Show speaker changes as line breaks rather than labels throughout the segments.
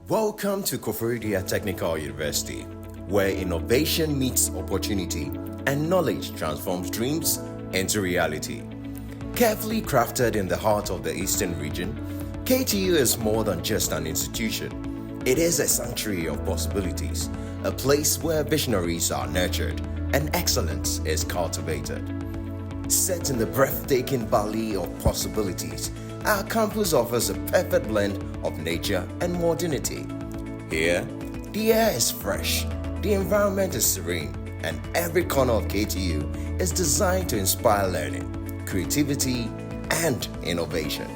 Welcome to Koforidua Technical University, where innovation meets opportunity and knowledge transforms dreams into reality. Carefully crafted in the heart of the Eastern region, KTU is more than just an institution. It is a sanctuary of possibilities, a place where visionaries are nurtured and excellence is cultivated. Set in the breathtaking valley of possibilities, our campus offers a perfect blend of nature and modernity. Here, the air is fresh, the environment is serene, and every corner of KTU is designed to inspire learning, creativity, and innovation.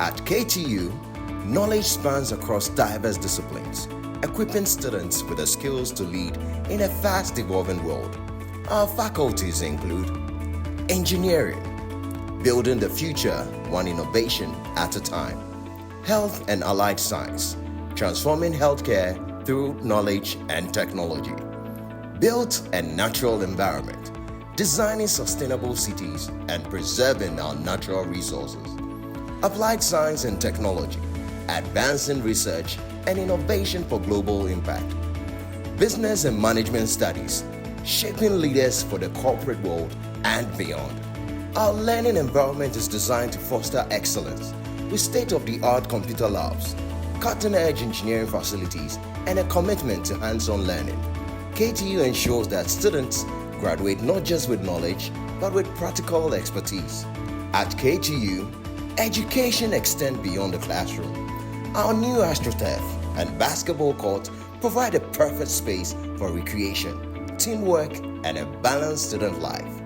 At KTU, knowledge spans across diverse disciplines, equipping students with the skills to lead in a fast-evolving world. Our faculties include engineering, building the future one innovation at a time. Health and allied science, transforming healthcare through knowledge and technology. Built and natural environment, designing sustainable cities and preserving our natural resources. Applied science and technology, advancing research and innovation for global impact. Business and management studies, shaping leaders for the corporate world and beyond. Our learning environment is designed to foster excellence with state-of-the-art computer labs, cutting-edge engineering facilities, and a commitment to hands-on learning. KTU ensures that students graduate not just with knowledge, but with practical expertise. At KTU, education extends beyond the classroom. Our new AstroTurf and basketball court provide a perfect space for recreation, teamwork, and a balanced student life.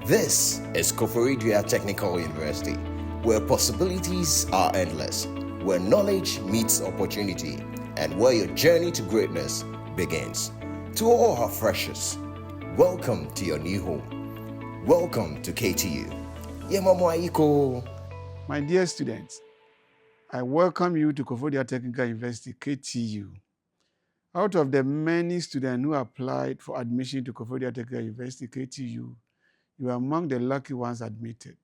This is Koforidua Technical University, where possibilities are endless, where knowledge meets opportunity, and where your journey to greatness begins. To all our freshers, welcome to your new home. Welcome to KTU. Yemamwaiko.
My dear students, I welcome you to Koforidua Technical University, KTU. Out of the many students who applied for admission to Koforidua Technical University, KTU, you are among the lucky ones admitted.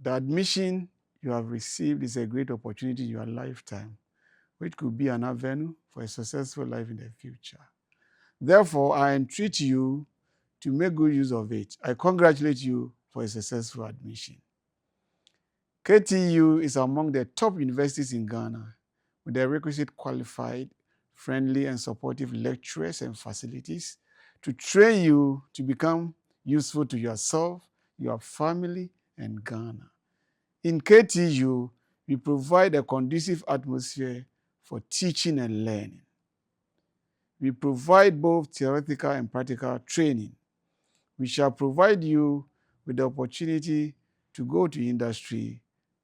The admission you have received is a great opportunity in your lifetime, which could be an avenue for a successful life in the future. Therefore, I entreat you to make good use of it. I congratulate you for a successful admission. KTU is among the top universities in Ghana with the requisite qualified, friendly, and supportive lecturers and facilities to train you to become useful to yourself, your family, and Ghana. In KTU, we provide a conducive atmosphere for teaching and learning. We provide both theoretical and practical training. We shall provide you with the opportunity to go to industry,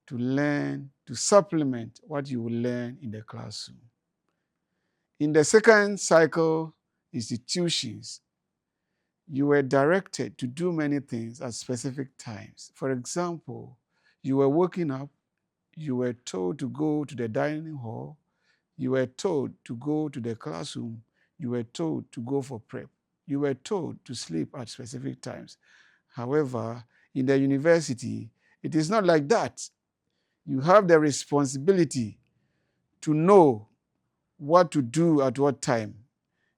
to learn, to supplement what you will learn in the classroom. In the second cycle institutions, you were directed to do many things at specific times. For example, you were waking up, you were told to go to the dining hall, you were told to go to the classroom, you were told to go for prep, you were told to sleep at specific times. However, in the university, it is not like that. You have the responsibility to know what to do at what time.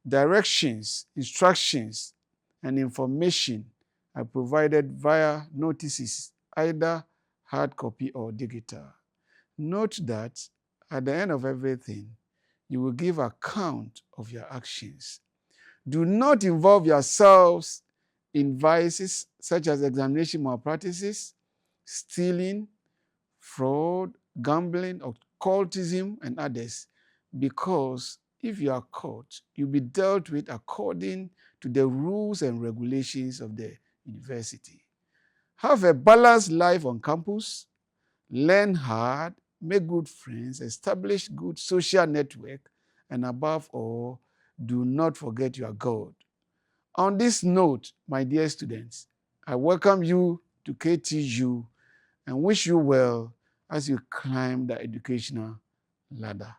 Directions, instructions, and information are provided via notices, either hard copy or digital. Note that at the end of everything, you will give account of your actions. Do not involve yourselves in vices such as examination malpractices, stealing, fraud, gambling, occultism, and others, because if you are caught, you'll be dealt with according to the rules and regulations of the university. Have a balanced life on campus, learn hard, make good friends, establish good social network, and above all, do not forget your God. On this note, my dear students, I welcome you to KTU and wish you well as you climb the educational ladder.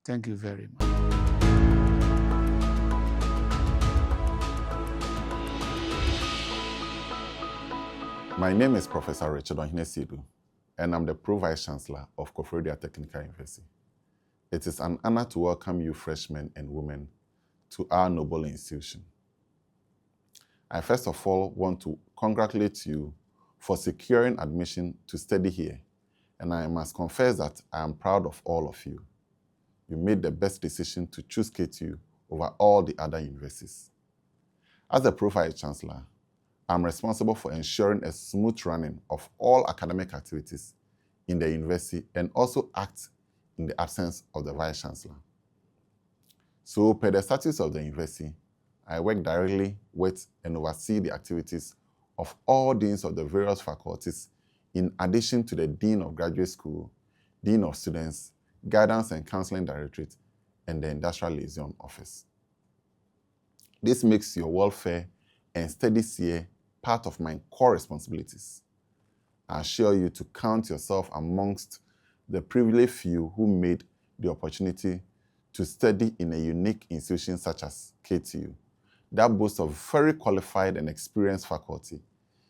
Thank you very much.
My name is Professor Richard Onhinesidu, and I'm the Pro Vice Chancellor of Koforidua Technical University. It is an honor to welcome you freshmen and women to our noble institution. I first of all want to congratulate you for securing admission to study here, and I must confess that I am proud of all of you. You made the best decision to choose KTU over all the other universities. As the Vice Chancellor, I'm responsible for ensuring a smooth running of all academic activities in the university and also act in the absence of the Vice Chancellor. So, per the statutes of the university, I work directly with and oversee the activities of all deans of the various faculties, in addition to the Dean of Graduate School, Dean of Students, Guidance and Counseling Directorate, and the Industrial Liaison Office. This makes your welfare and studies here part of my core responsibilities. I assure you to count yourself amongst the privileged few who made the opportunity to study in a unique institution such as KTU, that boasts of very qualified and experienced faculty,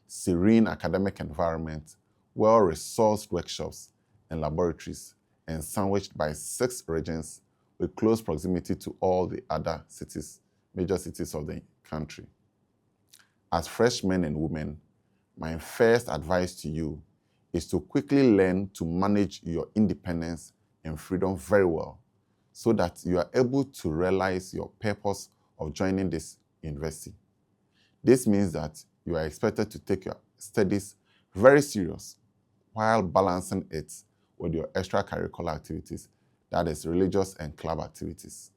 serene academic environment, well-resourced workshops and laboratories, and sandwiched by 6 regions with close proximity to all the other cities, major cities of the country. As freshmen and women, my first advice to you is to quickly learn to manage your independence and freedom very well, so that you are able to realize your purpose of joining this university. This means that you are expected to take your studies very serious while balancing it with your extracurricular activities, that is, religious and club activities.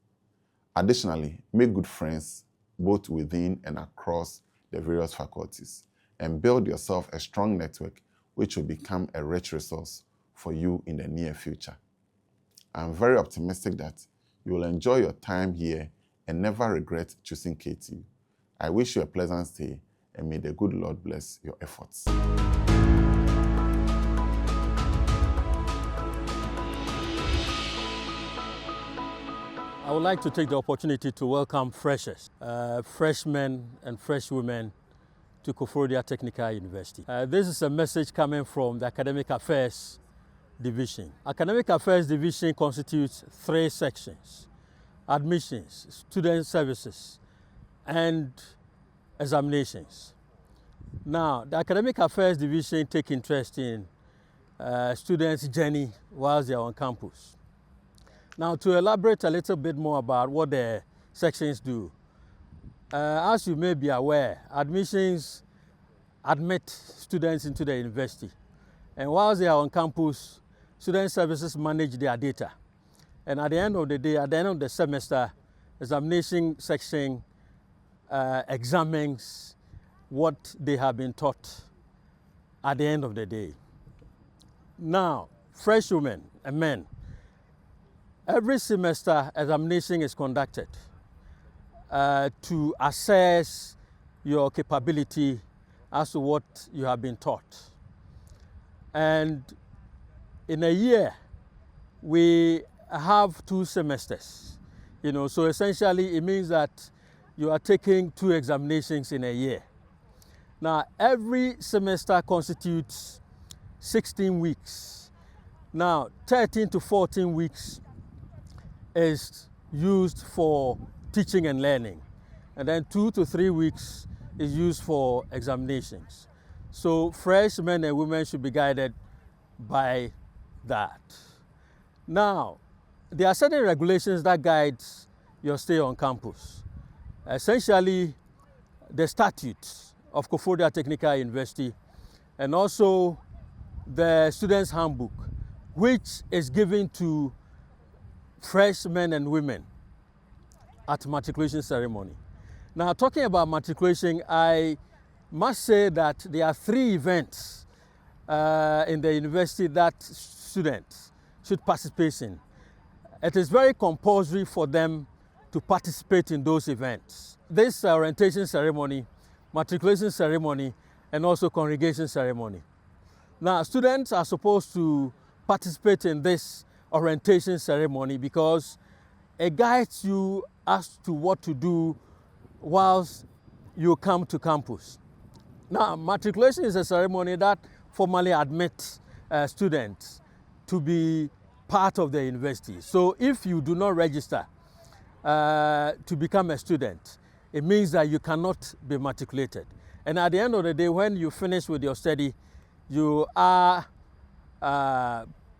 Additionally, make good friends both within and across the various faculties, and build yourself a strong network which will become a rich resource for you in the near future. I'm very optimistic that you will enjoy your time here and never regret choosing KTU. I wish you a pleasant stay, and may the good Lord bless your efforts.
I would like to take the opportunity to welcome freshers, freshmen and freshwomen to Koforidua Technical University. This is a message coming from the Academic Affairs Division. Academic Affairs Division constitutes 3 sections: admissions, student services, and examinations. Now, the Academic Affairs Division take interest in students' journey whilst they are on campus. Now, to elaborate a little bit more about what the sections do, as you may be aware, admissions admit students into the university. And whilst they are on campus, student services manage their data. And at the end of the day, at the end of the semester, examination section examines what they have been taught at the end of the day. Now, fresh women and men, every semester examination is conducted to assess your capability as to what you have been taught. And in a year, we have 2 semesters. So essentially it means that you are taking 2 examinations in a year. Now, every semester constitutes 16 weeks. Now, 13 to 14 weeks is used for teaching and learning, and then 2 to 3 weeks is used for examinations. So freshmen and women should be guided by that. Now, there are certain regulations that guide your stay on campus. Essentially, the statutes of Koforidua Technical University, and also the Students' Handbook, which is given to freshmen and women at matriculation ceremony. Now, talking about matriculation, I must say that there are 3 events in the university that students should participate in. It is very compulsory for them to participate in those events. This orientation ceremony, matriculation ceremony, and also congregation ceremony. Now, students are supposed to participate in this orientation ceremony because it guides you as to what to do whilst you come to campus. Now, matriculation is a ceremony that formally admits students to be part of the university. So if you do not register to become a student, it means that you cannot be matriculated. And at the end of the day, when you finish with your study, you are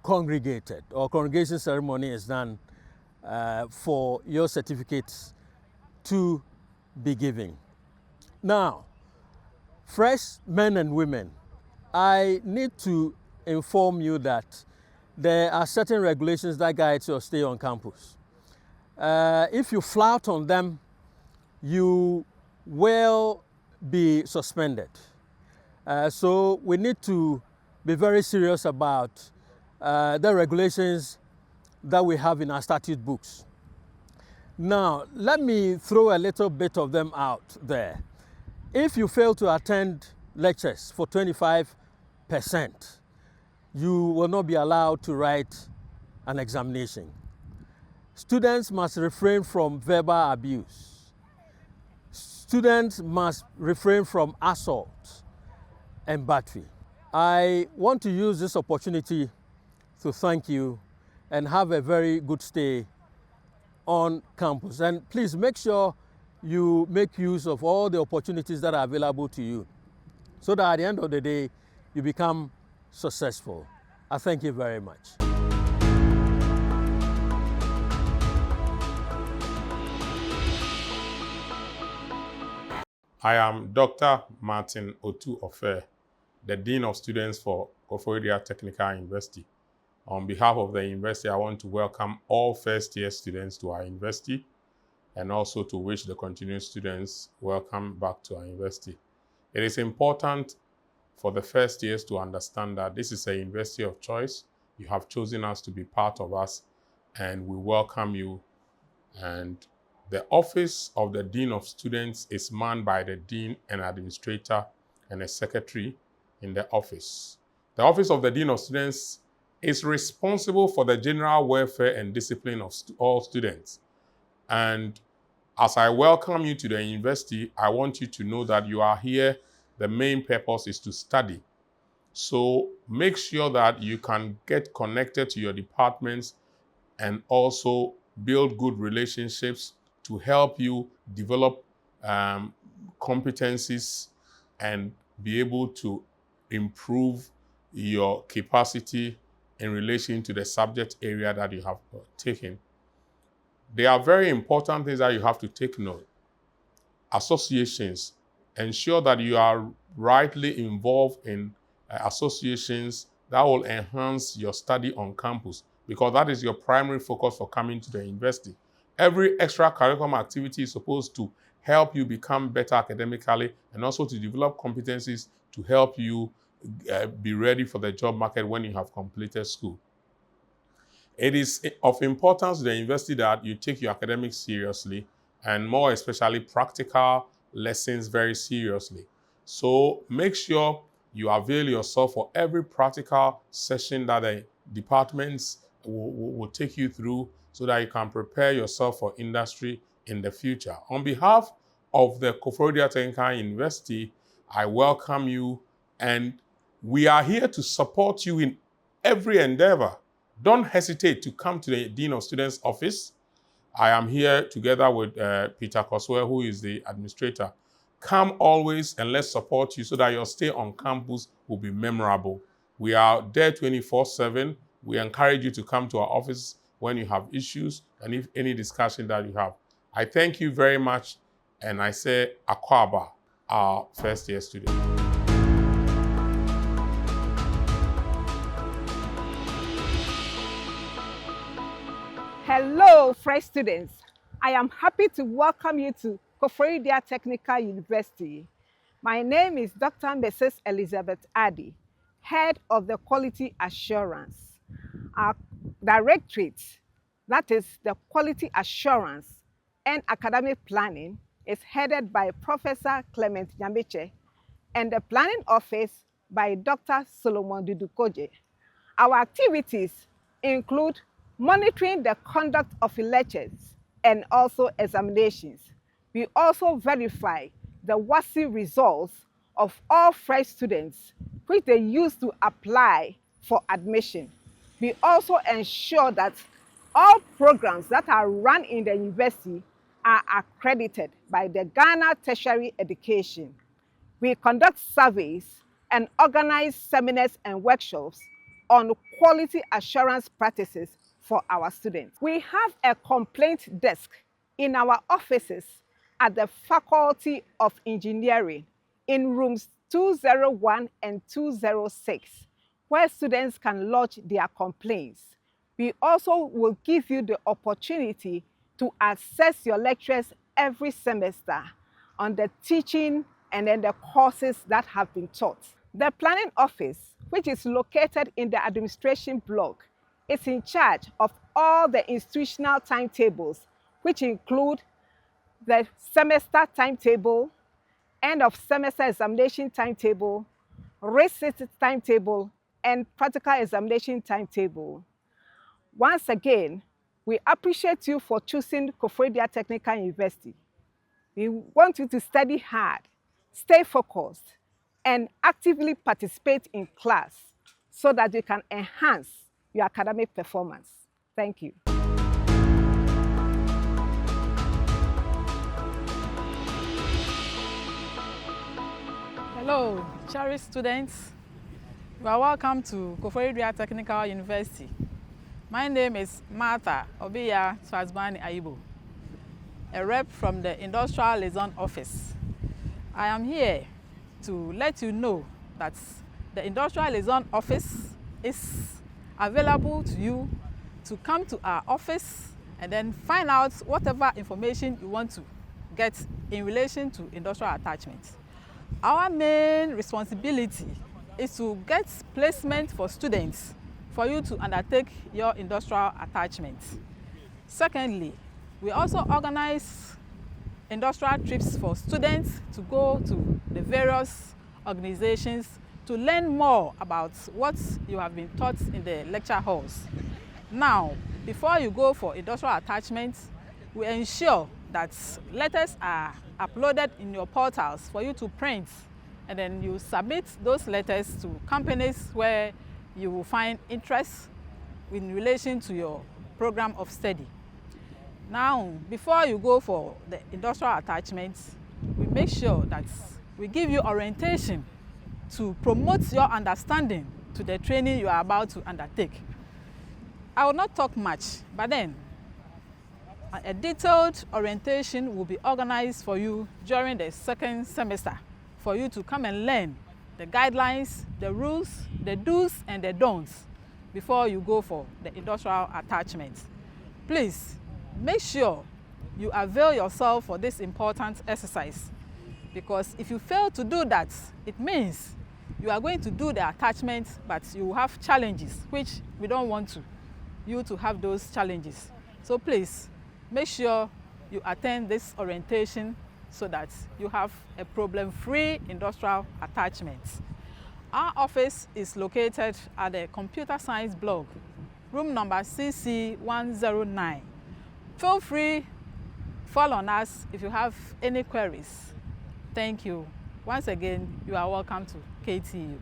congregated, or congregation ceremony is done for your certificates to be given. Now, fresh men and women, I need to inform you that there are certain regulations that guide your stay on campus. If you flout on them, you will be suspended. So we need to be very serious about the regulations that we have in our statute books. Now, let me throw a little bit of them out there. If you fail to attend lectures for 25%, you will not be allowed to write an examination. Students must refrain from verbal abuse. Students must refrain from assault and battery. I want to use this opportunity to thank you and have a very good stay on campus. And please make sure you make use of all the opportunities that are available to you so that at the end of the day, you become successful. I thank you very much.
I am Dr. Martin Otu-Ofe, the Dean of Students for Koforidua Technical University. On behalf of the university, I want to welcome all first-year students to our university and also to wish the continuing students welcome back to our university. It is important for the first years to understand that this is a university of choice. You have chosen us to be part of us, and we welcome you. And the office of the Dean of Students is manned by the Dean and Administrator and a Secretary in the office. The office of the Dean of Students is responsible for the general welfare and discipline of all students. And as I welcome you to the university, I want you to know that you are here. The main purpose is to study. So make sure that you can get connected to your departments and also build good relationships to help you develop competencies and be able to improve your capacity in relation to the subject area that you have taken. There are very important things that you have to take note. Associations. Ensure that you are rightly involved in associations that will enhance your study on campus, because that is your primary focus for coming to the university. Every extracurricular activity is supposed to help you become better academically and also to develop competencies to help you be ready for the job market when you have completed school. It is of importance to the university that you take your academics seriously and more especially practical lessons very seriously. So make sure you avail yourself for every practical session that the departments will take you through so that you can prepare yourself for industry in the future. On behalf of the Koforidua Technical University, I welcome you, and we are here to support you in every endeavor. Don't hesitate to come to the Dean of Students office. I am here together with Peter Koswe, who is the administrator. Come always and let's support you so that your stay on campus will be memorable. We are there 24/7. We encourage you to come to our office when you have issues and if any discussion that you have. I thank you very much, and I say Akwaba, our first year student.
Hello, fresh students. I am happy to welcome you to Koforidua Technical University. My name is Dr. Mrs. Elizabeth Addy, Head of the Quality Assurance. Our directorate, that is the Quality Assurance and Academic Planning, is headed by Professor Clement Nyambiche, and the Planning Office by Dr. Solomon Dudukoje. Our activities include monitoring the conduct of lectures and also examinations. We also verify the WASSCE results of all fresh students, which they use to apply for admission. We also ensure that all programs that are run in the university are accredited by the Ghana Tertiary Education. We conduct surveys and organize seminars and workshops on quality assurance practices for our students. We have a complaint desk in our offices at the Faculty of Engineering in rooms 201 and 206, where students can lodge their complaints. We also will give you the opportunity to assess your lecturers every semester on the teaching and then the courses that have been taught. The planning office, which is located in the administration block, is in charge of all the institutional timetables, which include the semester timetable, end of semester examination timetable, recit timetable, and practical examination timetable. Once again, we appreciate you for choosing Koforidua Technical University. We want you to study hard, stay focused, and actively participate in class so that you can enhance your academic performance. Thank you.
Hello, cherished students. You are welcome to Koforidua Technical University. My name is Martha Obiya Swazbani Aibo, a rep from the Industrial Liaison Office. I am here to let you know that the Industrial Liaison Office is available to you to come to our office and then find out whatever information you want to get in relation to industrial attachments. Our main responsibility is to get placement for students for you to undertake your industrial attachments. Secondly, we also organize industrial trips for students to go to the various organizations to learn more about what you have been taught in the lecture halls. Now, before you go for industrial attachments, we ensure that letters are uploaded in your portals for you to print, and then you submit those letters to companies where you will find interest in relation to your program of study. Now, before you go for the industrial attachments, we make sure that we give you orientation to promote your understanding to the training you are about to undertake. I will not talk much, but then a detailed orientation will be organized for you during the second semester for you to come and learn the guidelines, the rules, the do's and the don'ts before you go for the industrial attachments. Please make sure you avail yourself for this important exercise, because if you fail to do that, it means you are going to do the attachment, but you will have challenges, which we don't want you to have those challenges. So please make sure you attend this orientation so that you have a problem-free industrial attachment. Our office is located at the Computer Science block, room number CC109. Feel free, call on us if you have any queries. Thank you. Once again, you are welcome to KTU.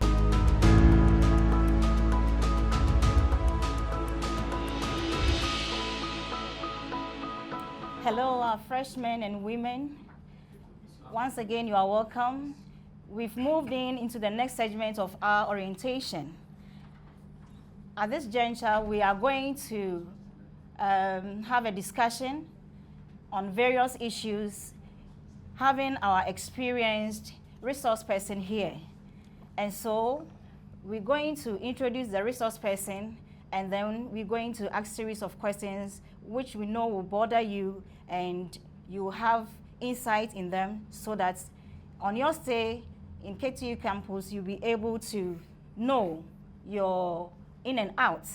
Hello, our freshmen and women. Once again, you are welcome. We've moved into the next segment of our orientation. At this juncture, we are going to have a discussion on various issues, having our experienced resource person here. And so we're going to introduce the resource person, and then we're going to ask a series of questions which we know will bother you, and you have insight in them so that on your stay in KTU campus, you'll be able to know your in and out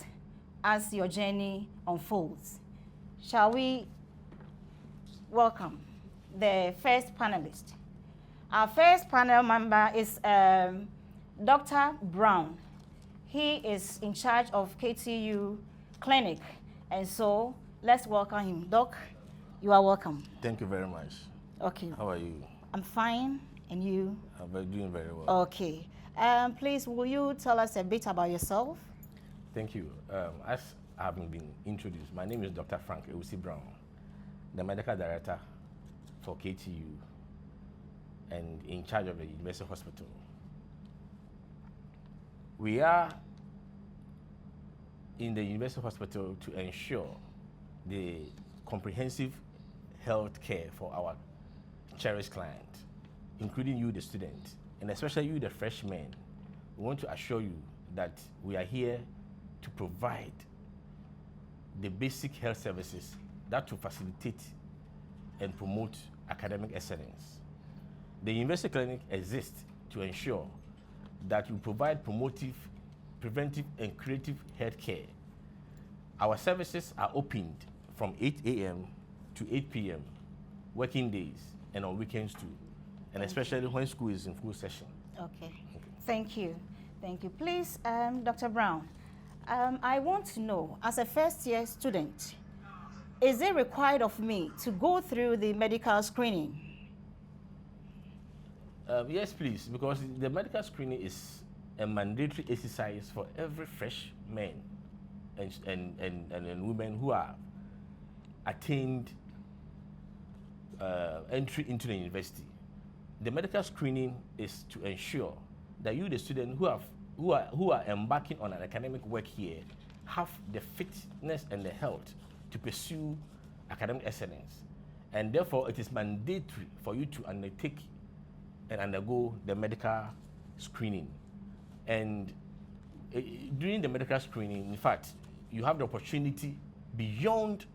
as your journey unfolds. Shall we welcome the first panelist? Our first panel member is Dr. Brown. He is in charge of KTU Clinic, and so let's welcome him. Doc, you are welcome.
Thank you very much.
Okay.
How are you?
I'm fine, and you?
I'm doing very well.
Okay. Please, will you tell us a bit about yourself?
Thank you. As having been introduced, my name is Dr. Frank Ewusi Brown, the Medical Director for KTU and in charge of the University Hospital. We are in the University Hospital to ensure the comprehensive health care for our cherished client, including you, the student, and especially you, the freshmen. We want to assure you that we are here to provide the basic health services that will facilitate and promote academic excellence. The University Clinic exists to ensure that we provide promotive, preventive, and creative health care. Our services are opened from 8 a.m. to 8 p.m. working days and on weekends too, and especially when school is in full session.
Okay. Thank you. Thank you. Please, Dr. Brown, I want to know, as a first-year student, is it required of me to go through the medical screening?
Yes, please, because the medical screening is a mandatory exercise for every freshman and women who are attained entry into the university. The medical screening is to ensure that you, the student who are embarking on an academic work here, have the fitness and the health to pursue academic excellence. And therefore, it is mandatory for you to undertake and undergo the medical screening. And during the medical screening, in fact, you have the opportunity beyond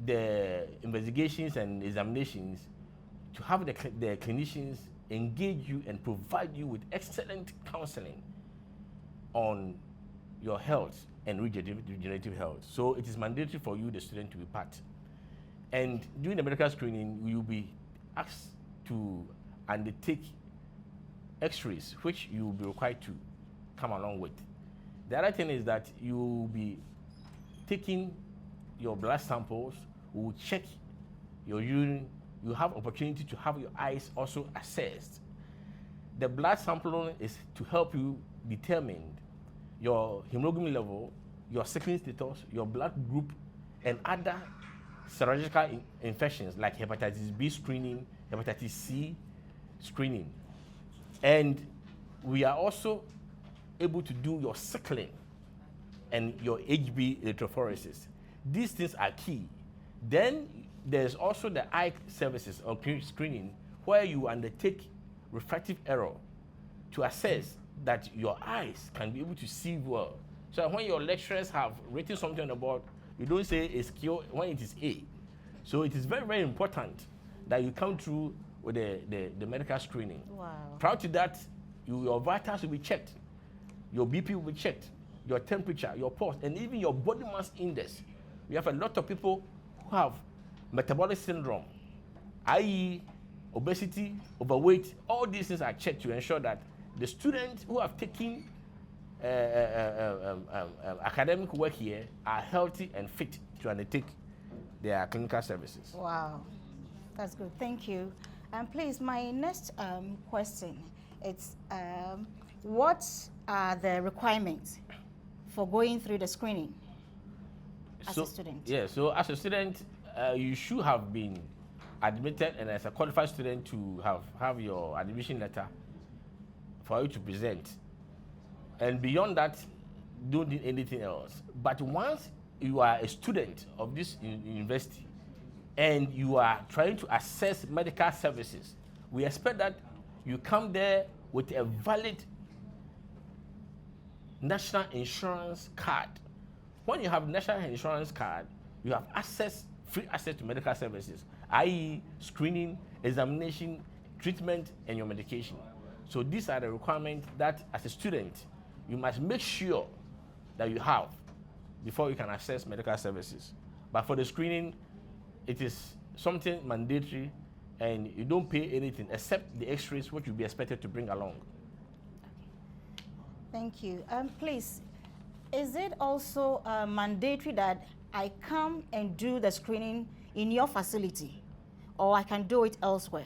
the investigations and examinations to have the clinicians engage you and provide you with excellent counseling on your health and regenerative health. So it is mandatory for you, the student, to be part. And during the medical screening, you will be asked to undertake x-rays, which you will be required to come along with. The other thing is that you will be taking your blood samples, we will check your urine, you have opportunity to have your eyes also assessed. The blood sampling is to help you determine your hemoglobin level, your sickling status, your blood group, and other serological infections like hepatitis B screening, hepatitis C screening. And we are also able to do your sickling and your HB electrophoresis. These things are key. Then there's also the eye services or screening where you undertake refractive error to assess that your eyes can be able to see well. So when your lecturers have written something on the board, you don't say it's Q when it is A. So it is very, very important that you come through with the medical screening.
Wow.
Prior to that, your vitals will be checked, your BP will be checked, your temperature, your pulse, and even your body mass index. We have a lot of people who have metabolic syndrome, i.e. obesity, overweight. All these things are checked to ensure that the students who have taken academic work here are healthy and fit to undertake their clinical services.
Wow, that's good. Thank you. And please, my next question is, what are the requirements for going through the screening as a student?
Yeah, so as a student, you should have been admitted, and as a qualified student to have your admission letter for you to present. And beyond that, don't need anything else. But once you are a student of this university and you are trying to access medical services, we expect that you come there with a valid national insurance card. When you have national insurance card, you have free access to medical services, i.e. screening, examination, treatment, and your medication. So these are the requirements that as a student, you must make sure that you have before you can access medical services. But for the screening, it is something mandatory, and you don't pay anything except the x-rays which you'll be expected to bring along.
Thank you. Please, is it also mandatory that I come and do the screening in your facility, or I can do it elsewhere?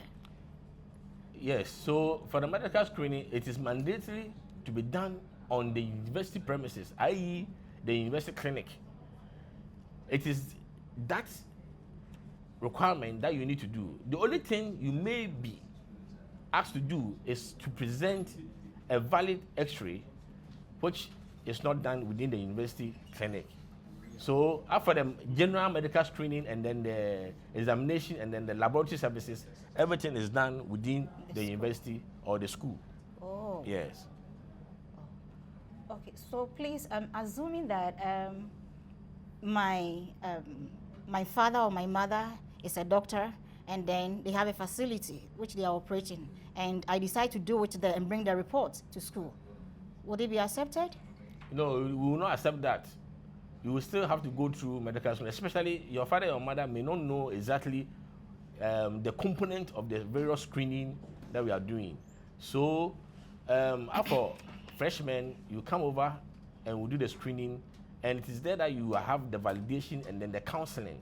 Yes, so for the medical screening, it is mandatory to be done on the university premises, i.e. the university clinic. It is that requirement that you need to do. The only thing you may be asked to do is to present a valid X-ray, which is not done within the university clinic. So after the general medical screening and then the examination and then the laboratory services, everything is done within the university or the school.
Oh.
Yes.
Okay, so please, assuming that my father or my mother is a doctor, and then they have a facility which they are operating, and I decide to do it there and bring the report to school, would it be accepted?
No, we will not accept that. You will still have to go through medical school, especially your father or mother may not know exactly the component of the various screening that we are doing. So after freshmen, you come over and we do the screening, and it is there that you have the validation and then the counseling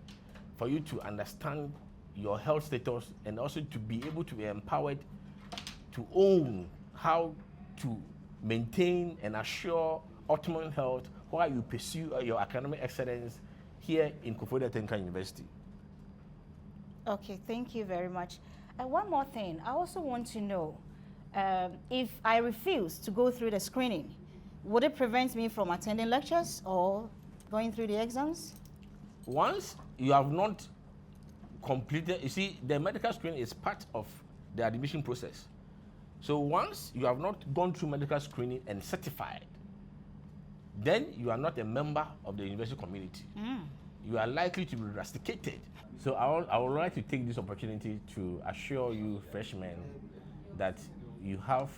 for you to understand your health status and also to be able to be empowered to own how to maintain and assure optimal health while you pursue your academic excellence here in Koforidua Technical University.
Okay, thank you very much. One more thing, I also want to know, if I refuse to go through the screening, would it prevent me from attending lectures or going through the exams?
Once you have not completed, you see, the medical screening is part of the admission process. So once you have not gone through medical screening and certified, then you are not a member of the university community. You are likely to be rusticated. So I would like to take this opportunity to assure you freshmen that you have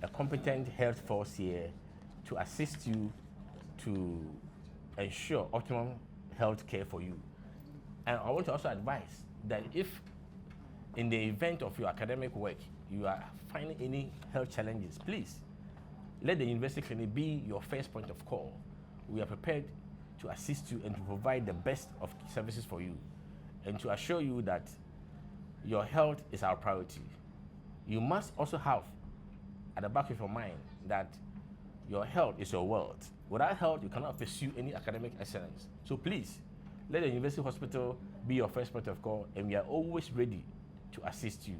a competent health force here to assist you to ensure optimum health care for you. And I want to also advise that if in the event of your academic work, you are finding any health challenges, please let the university clinic be your first point of call. We are prepared to assist you and to provide the best of services for you and to assure you that your health is our priority. You must also have at the back of your mind that your health is your wealth. Without health, you cannot pursue any academic excellence. So please, let the university hospital be your first point of call, and we are always ready to assist you.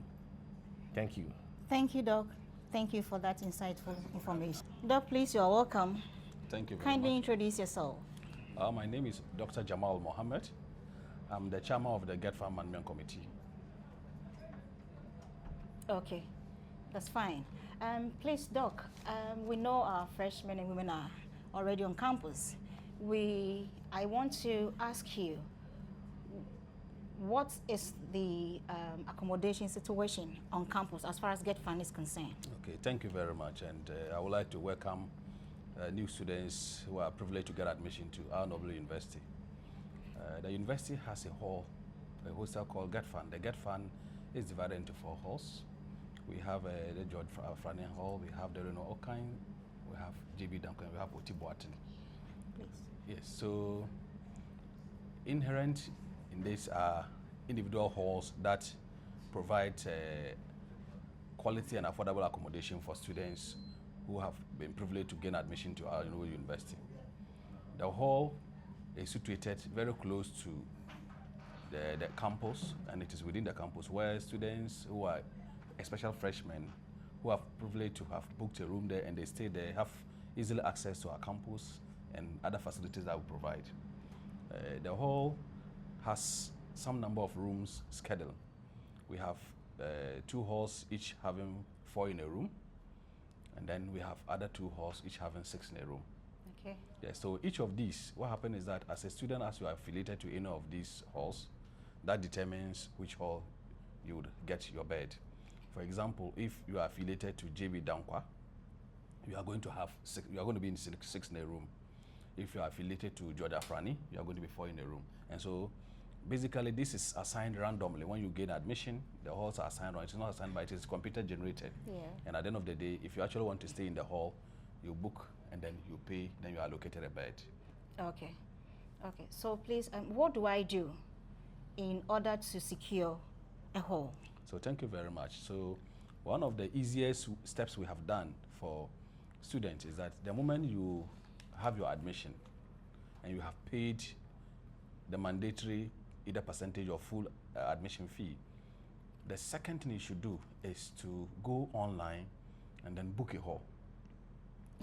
Thank you.
Thank you, Doc. Thank you for that insightful information. Doc, please, you are welcome.
Thank you very
Kindly
much.
introduce yourself.
My name is Dr. Jamal Mohammed. I'm the chairman of the Get Farm Management Committee.
Okay, that's fine. Please, Doc, we know our freshmen and women are already on campus. I want to ask you, what is the accommodation situation on campus as far as Get Farm is concerned?
Okay, thank you very much. And I would like to welcome new students who are privileged to get admission to our noble university. The university has a hall, a hostel called Get Farm. The Get Farm is divided into 4 halls. We have the George Franny Hall, we have the Reno Okine, we have JB Duncan, we have Oti Boatin.
Please.
Yes, so inherent in this are individual halls that provide quality and affordable accommodation for students who have been privileged to gain admission to our university. The hall is situated very close to the campus, and it is within the campus where students who are especially freshmen who have privileged to have booked a room there and they stay there have easily access to our campus and other facilities that we provide. The hall has some number of rooms scheduled. We have 2 halls, each having 4 in a room, and then we have other 2 halls, each having 6 in a room.
Okay.
Yeah, so each of these, what happens is that as a student, as you are affiliated to any of these halls, that determines which hall you would get your bed. For example, if you are affiliated to JB Dankwa, you are going to be in 6 in a room. If you are affiliated to Georgia Franny, you are going to be 4 in a room. And so basically this is assigned randomly. When you gain admission, the halls are assigned, it's not assigned, but it is computer generated.
Yeah.
And at the end of the day, if you actually want to stay in the hall, you book and then you pay, then you are allocated a bed.
Okay. Okay. So please, what do I do in order to secure a hall?
So thank you very much. So one of the easiest steps we have done for students is that the moment you have your admission and you have paid the mandatory either percentage or full admission fee, the second thing you should do is to go online and then book a hall.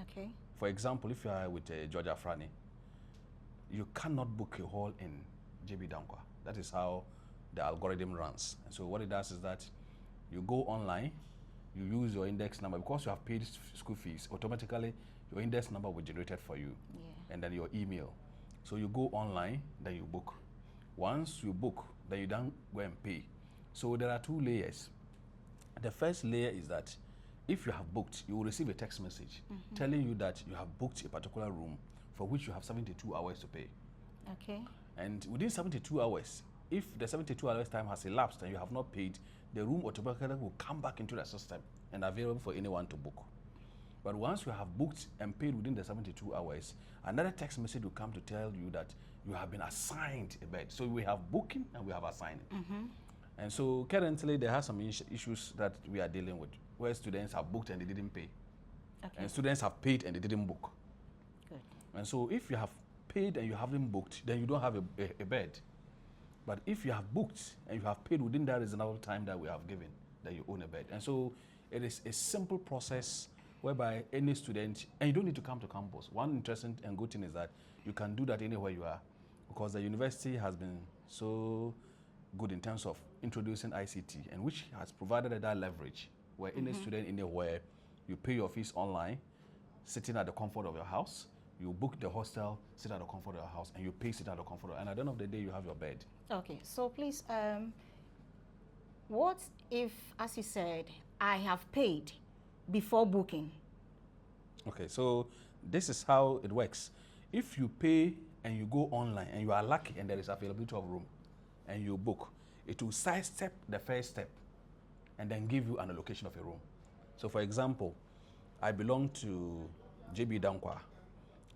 Okay.
For example, if you are with Georgia Frani, you cannot book a hall in JB Dankwa. That is how the algorithm runs. And so what it does is that you go online, you use your index number. Because you have paid school fees, automatically your index number will be generated for you, and then your email. So you go online, then you book. Once you book, then you don't go and pay. So there are two layers. The first layer is that if you have booked, you will receive a text message telling you that you have booked a particular room for which you have 72 hours to pay.
Okay.
And within 72 hours, if the 72 hours time has elapsed and you have not paid, the room automatically will come back into the system and available for anyone to book. But once you have booked and paid within the 72 hours, another text message will come to tell you that you have been assigned a bed. So we have booking and we have assigning. And so currently there are some issues that we are dealing with, where students have booked and they didn't pay.
Okay.
And students have paid and they didn't book.
Good.
And so if you have paid and you haven't booked, then you don't have a bed. But if you have booked and you have paid within that reasonable time that we have given, then you own a bed. And so it is a simple process whereby any student, and you don't need to come to campus. One interesting and good thing is that you can do that anywhere you are, because the university has been so good in terms of introducing ICT, and which has provided that leverage where any student anywhere, you pay your fees online, sitting at the comfort of your house, you book the hostel, sit at the comfort of your house, and you pay, sit at the comfort of, and at the end of the day, you have your bed.
Okay, so please, what if, as you said, I have paid before booking?
Okay, so this is how it works. If you pay and you go online and you are lucky and there is availability of room and you book, it will sidestep the first step and then give you an allocation of a room. So for example, I belong to JB Dankwa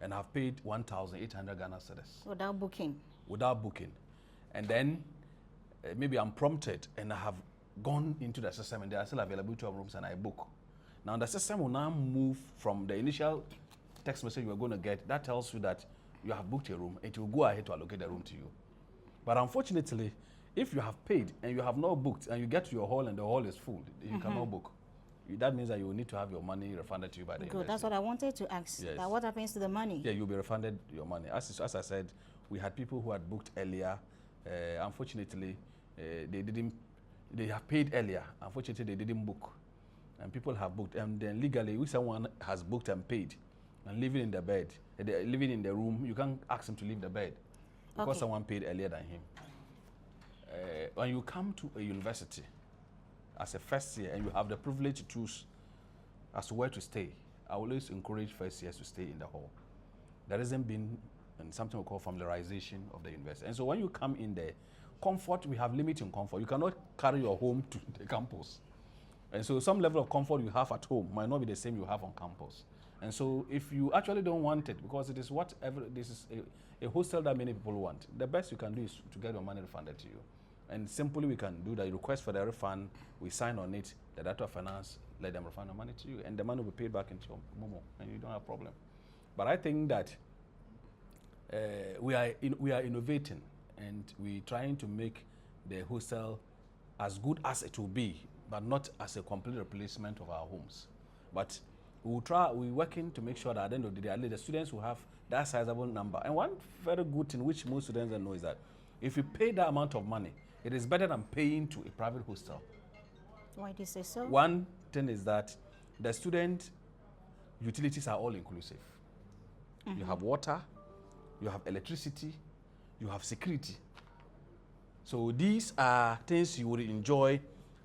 and I've paid 1,800 Ghana cedis.
Without booking?
Without booking. And then maybe I'm prompted and I have gone into the system and there are still availability of rooms and I book. Now the system will now move from the initial text message you are going to get that tells you that you have booked a room. It will go ahead to allocate the room to you. But unfortunately, if you have paid and you have not booked and you get to your hall and the hall is full, you cannot book. That means that you will need to have your money refunded to you by the university.
Good, that's what I wanted to ask.
Yes.
That what happens to the money?
Yeah, you'll be refunded your money. As I said, we had people who had booked earlier. Unfortunately, they have paid earlier. Unfortunately, they didn't book. And people have booked. And then legally, if someone has booked and paid and living in the bed, living in the room, you can't ask him to leave the bed because someone paid earlier than him. When you come to a university as a first year and you have the privilege to choose as to where to stay, I always encourage first years to stay in the hall. There hasn't been something we call familiarization of the university. And so when you come in there, comfort, we have limit in comfort. You cannot carry your home to the campus. And so some level of comfort you have at home might not be the same you have on campus. And so if you actually don't want it, because it is whatever, this is a hostel that many people want, the best you can do is to get your money refunded to you. And simply we can do the request for the refund, we sign on it, the Director of Finance, let them refund the money to you, and the money will be paid back into your Momo, and you don't have a problem. But I think that we are innovating, and we're trying to make the hostel as good as it will be, but not as a complete replacement of our homes. But we're working to make sure that at the end of the day, at least the students will have that sizable number. And one very good thing which most students don't know is that if you pay that amount of money, it is better than paying to a private hostel.
Why do you say so?
One thing is that the student utilities are all inclusive. You have water, you have electricity, you have security. So these are things you would enjoy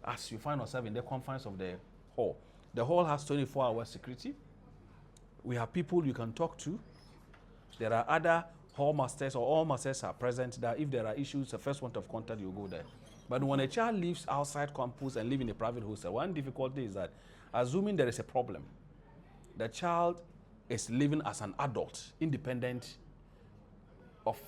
as you find yourself in the confines of the hall. The hall has 24-hour security. We have people you can talk to. There are other hall masters or all masters are present that if there are issues, the first point of contact, you go there. But when a child lives outside campus and lives in a private hostel, one difficulty is that assuming there is a problem, the child is living as an adult, independent of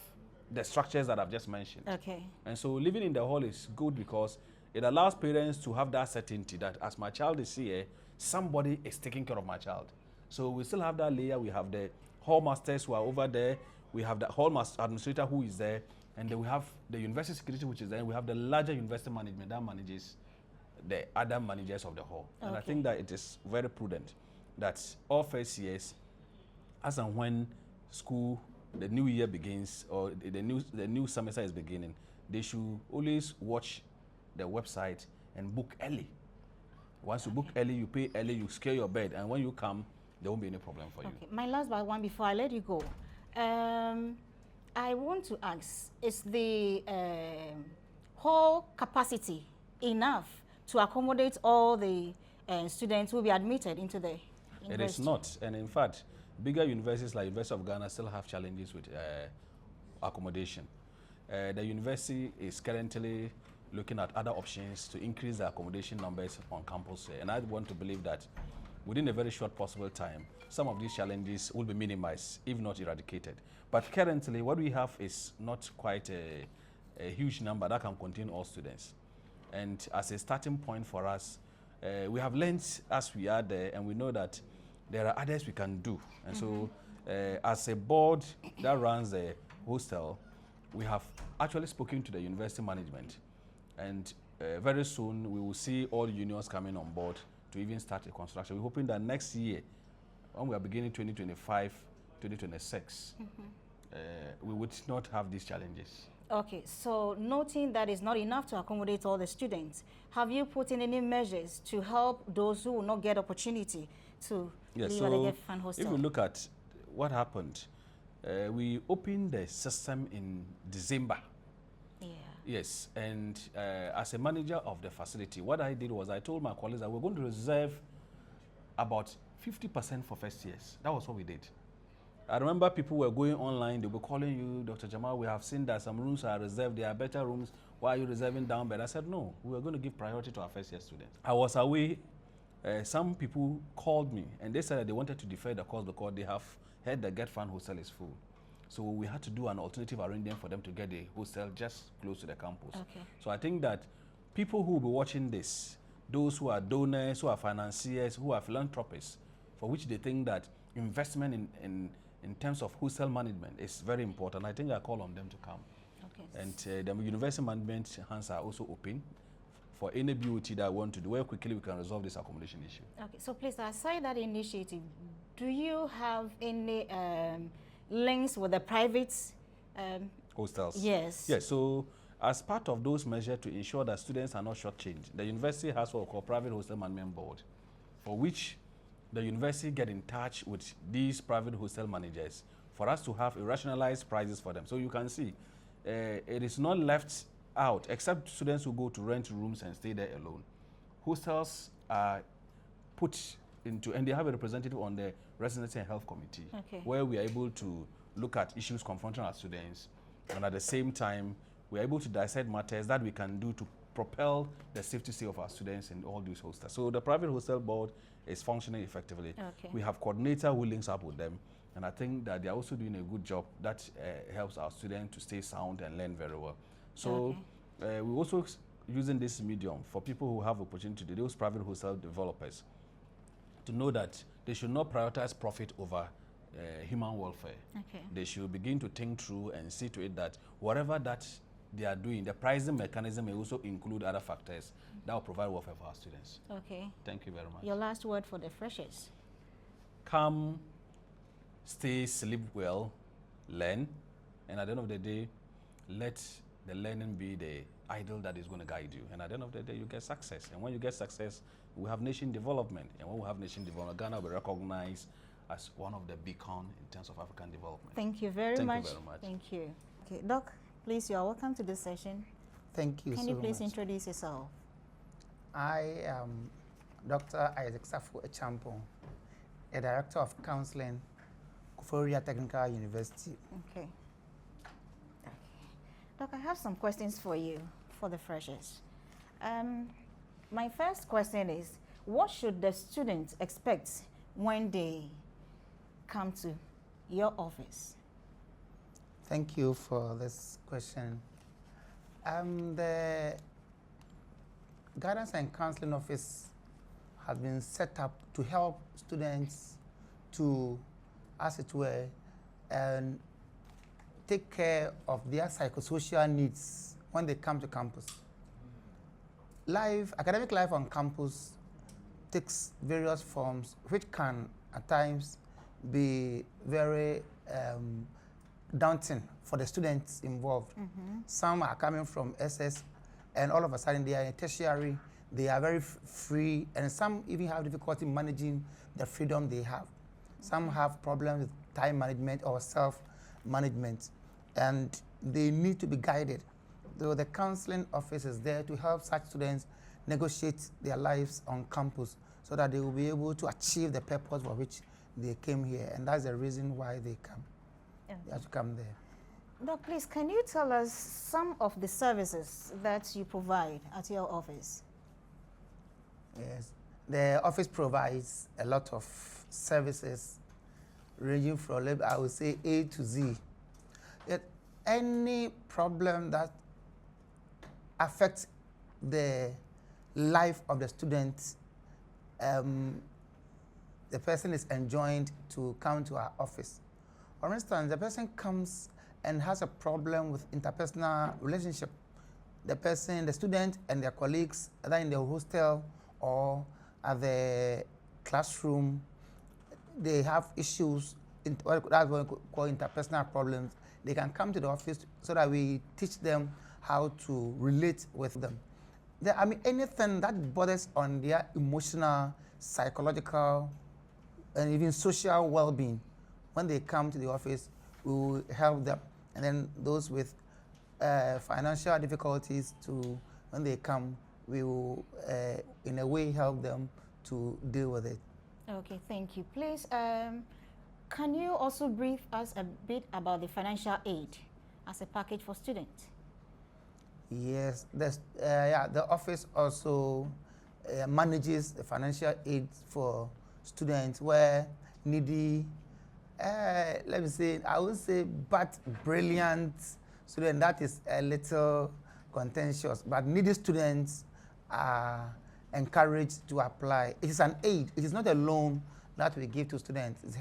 the structures that I've just mentioned.
Okay.
And so living in the hall is good because it allows parents to have that certainty that as my child is here, somebody is taking care of my child. So we still have that layer. We have the hall masters who are over there. We have the hall administrator who is there. And then we have the university secretary, which is there. We have the larger university management that manages the other managers of the hall. Okay. And I think that it is very prudent that all first years, as and when school, the new year begins, or the new semester is beginning, they should always watch the website and book early. Once you book early, you pay early, you secure your bed, and when you come, there won't be any problem for you.
My last one before I let you go. I want to ask, is the hall capacity enough to accommodate all the students who will be admitted into the university?
It is not, and in fact, bigger universities like University of Ghana still have challenges with accommodation. The university is currently looking at other options to increase the accommodation numbers on campus here. And I want to believe that within a very short possible time, some of these challenges will be minimized, if not eradicated. But currently, what we have is not quite a huge number that can contain all students. And as a starting point for us, we have learned as we are there, and we know that there are others we can do. And so as a board that runs the hostel, we have actually spoken to the university management. And very soon we will see all unions coming on board to even start a construction. We're hoping that next year, when we are beginning 2025, 2026, we would not have these challenges.
Okay, so noting that it's not enough to accommodate all the students, have you put in any measures to help those who will not get opportunity to live at the Get-Fan Hostel?
If you look at what happened, we opened the system in December.
Yeah.
Yes, and as a manager of the facility, what I did was I told my colleagues that we're going to reserve about 50% for first years. That was what we did. I remember people were going online, they were calling you, Dr. Jamal, we have seen that some rooms are reserved, there are better rooms, why are you reserving down bed? I said, no, we are going to give priority to our first year students. I was away, some people called me and they said that they wanted to defer the course because they have heard the Get-Fan Hostel is full. So we had to do an alternative arrangement for them to get a hostel just close to the campus. Okay. So I think that people who will be watching this, those who are donors, who are financiers, who are philanthropists, for which they think that investment in terms of hostel management is very important, I think I call on them to come. Okay. And the university management hands are also open for any BOT that want to do. Very quickly we can resolve this accommodation issue. Okay,
so please, aside that initiative, do you have any links with the private
hostels?
Yes.
Yes, so as part of those measures to ensure that students are not shortchanged, the university has what we call Private Hostel Management Board, for which the university get in touch with these private hostel managers for us to have rationalized prices for them. So you can see, it is not left out, except students who go to rent rooms and stay there alone. Hostels are put into, and they have a representative on the Residency and Health Committee, where we are able to look at issues confronting our students, and at the same time, we are able to dissect matters that we can do to propel the safety stay of our students in all these hostels. So the Private Hostel Board is functioning effectively. Okay. We have coordinator who links up with them, and I think that they are also doing a good job that helps our students to stay sound and learn very well. So we're also using this medium for people who have opportunity, those private hostel developers, to know that they should not prioritize profit over human welfare. Okay. They should begin to think through and see to it that whatever that they are doing, the pricing mechanism may also include other factors that will provide welfare for our students. Okay. Thank you very much.
Your last word for the freshers.
Come, stay, sleep well, learn, and at the end of the day, let the learning be the idol that is going to guide you. And at the end of the day, you get success. And when you get success, we have nation development. And when we have nation development, Ghana will be recognized as one of the beacon in terms of African development.
Thank you very much. Thank you. Okay, Doc, please, you are welcome to this session.
Thank you so much.
Can you please introduce yourself?
I am Dr. Isaac Safo Echampo, a Director of Counseling, Koforidua Technical University.
Okay. Doc, I have some questions for you, for the freshers. My first question is, what should the students expect when they come to your office?
Thank you for this question. The Guidance and Counseling Office has been set up to help students to, as it were, and take care of their psychosocial needs when they come to campus. Academic life on campus takes various forms, which can at times be very daunting for the students involved. Some are coming from SS, and all of a sudden they are in tertiary. They are very free, and some even have difficulty managing the freedom they have. Some have problems with time management or self-management, and they need to be guided. So the counseling office is there to help such students negotiate their lives on campus so that they will be able to achieve the purpose for which they came here, and that's the reason why they come. They have to come there.
Doc, please, can you tell us some of the services that you provide at your office?
Yes, the office provides a lot of services ranging from, I would say, A to Z. Yet any problem that affects the life of the student, the person is enjoined to come to our office. For instance, the person comes and has a problem with interpersonal relationship. The student and their colleagues, either in the hostel or at the classroom, they have issues, that's what we call interpersonal problems. They can come to the office so that we teach them how to relate with them. Anything that bothers on their emotional, psychological, and even social well-being, when they come to the office, we will help them. And then those with financial difficulties, when they come, we will, in a way, help them to deal with it.
Okay, thank you. Please, can you also brief us a bit about the financial aid as a package for students?
Yes, the office also manages the financial aid for students where needy, let me say, I would say, but brilliant student, that is a little contentious, but needy students are encouraged to apply. It is an aid. It is not a loan that we give to students. It's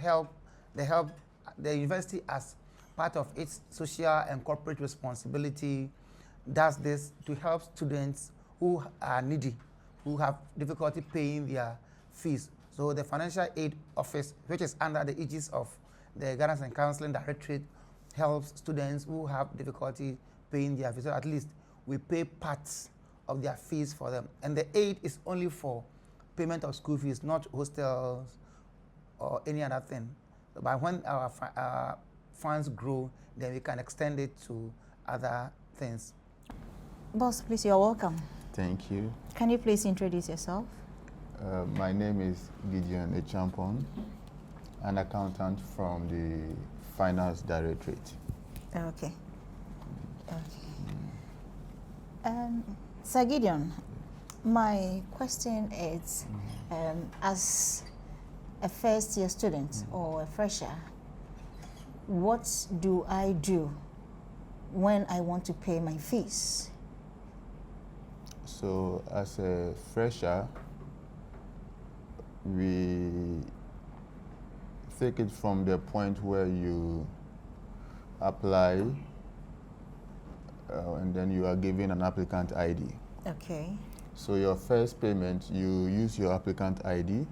the university, as part of its social and corporate responsibility, does this to help students who are needy, who have difficulty paying their fees. So the financial aid office, which is under the aegis of the Guidance and Counseling Directorate, helps students who have difficulty paying their fees. So at least we pay parts of their fees for them. And the aid is only for payment of school fees, not hostels or any other thing. But when our funds grow, then we can extend it to other things.
Boss, please, you're welcome.
Thank you.
Can you please introduce yourself?
My name is Gideon Echampon, an accountant from the Finance Directorate.
Okay. Sir Gideon, my question is, as a first-year student or a fresher, what do I do when I want to pay my fees?
So, as a fresher, we take it from the point where you apply and then you are given an applicant ID.
Okay.
So your first payment, you use your applicant ID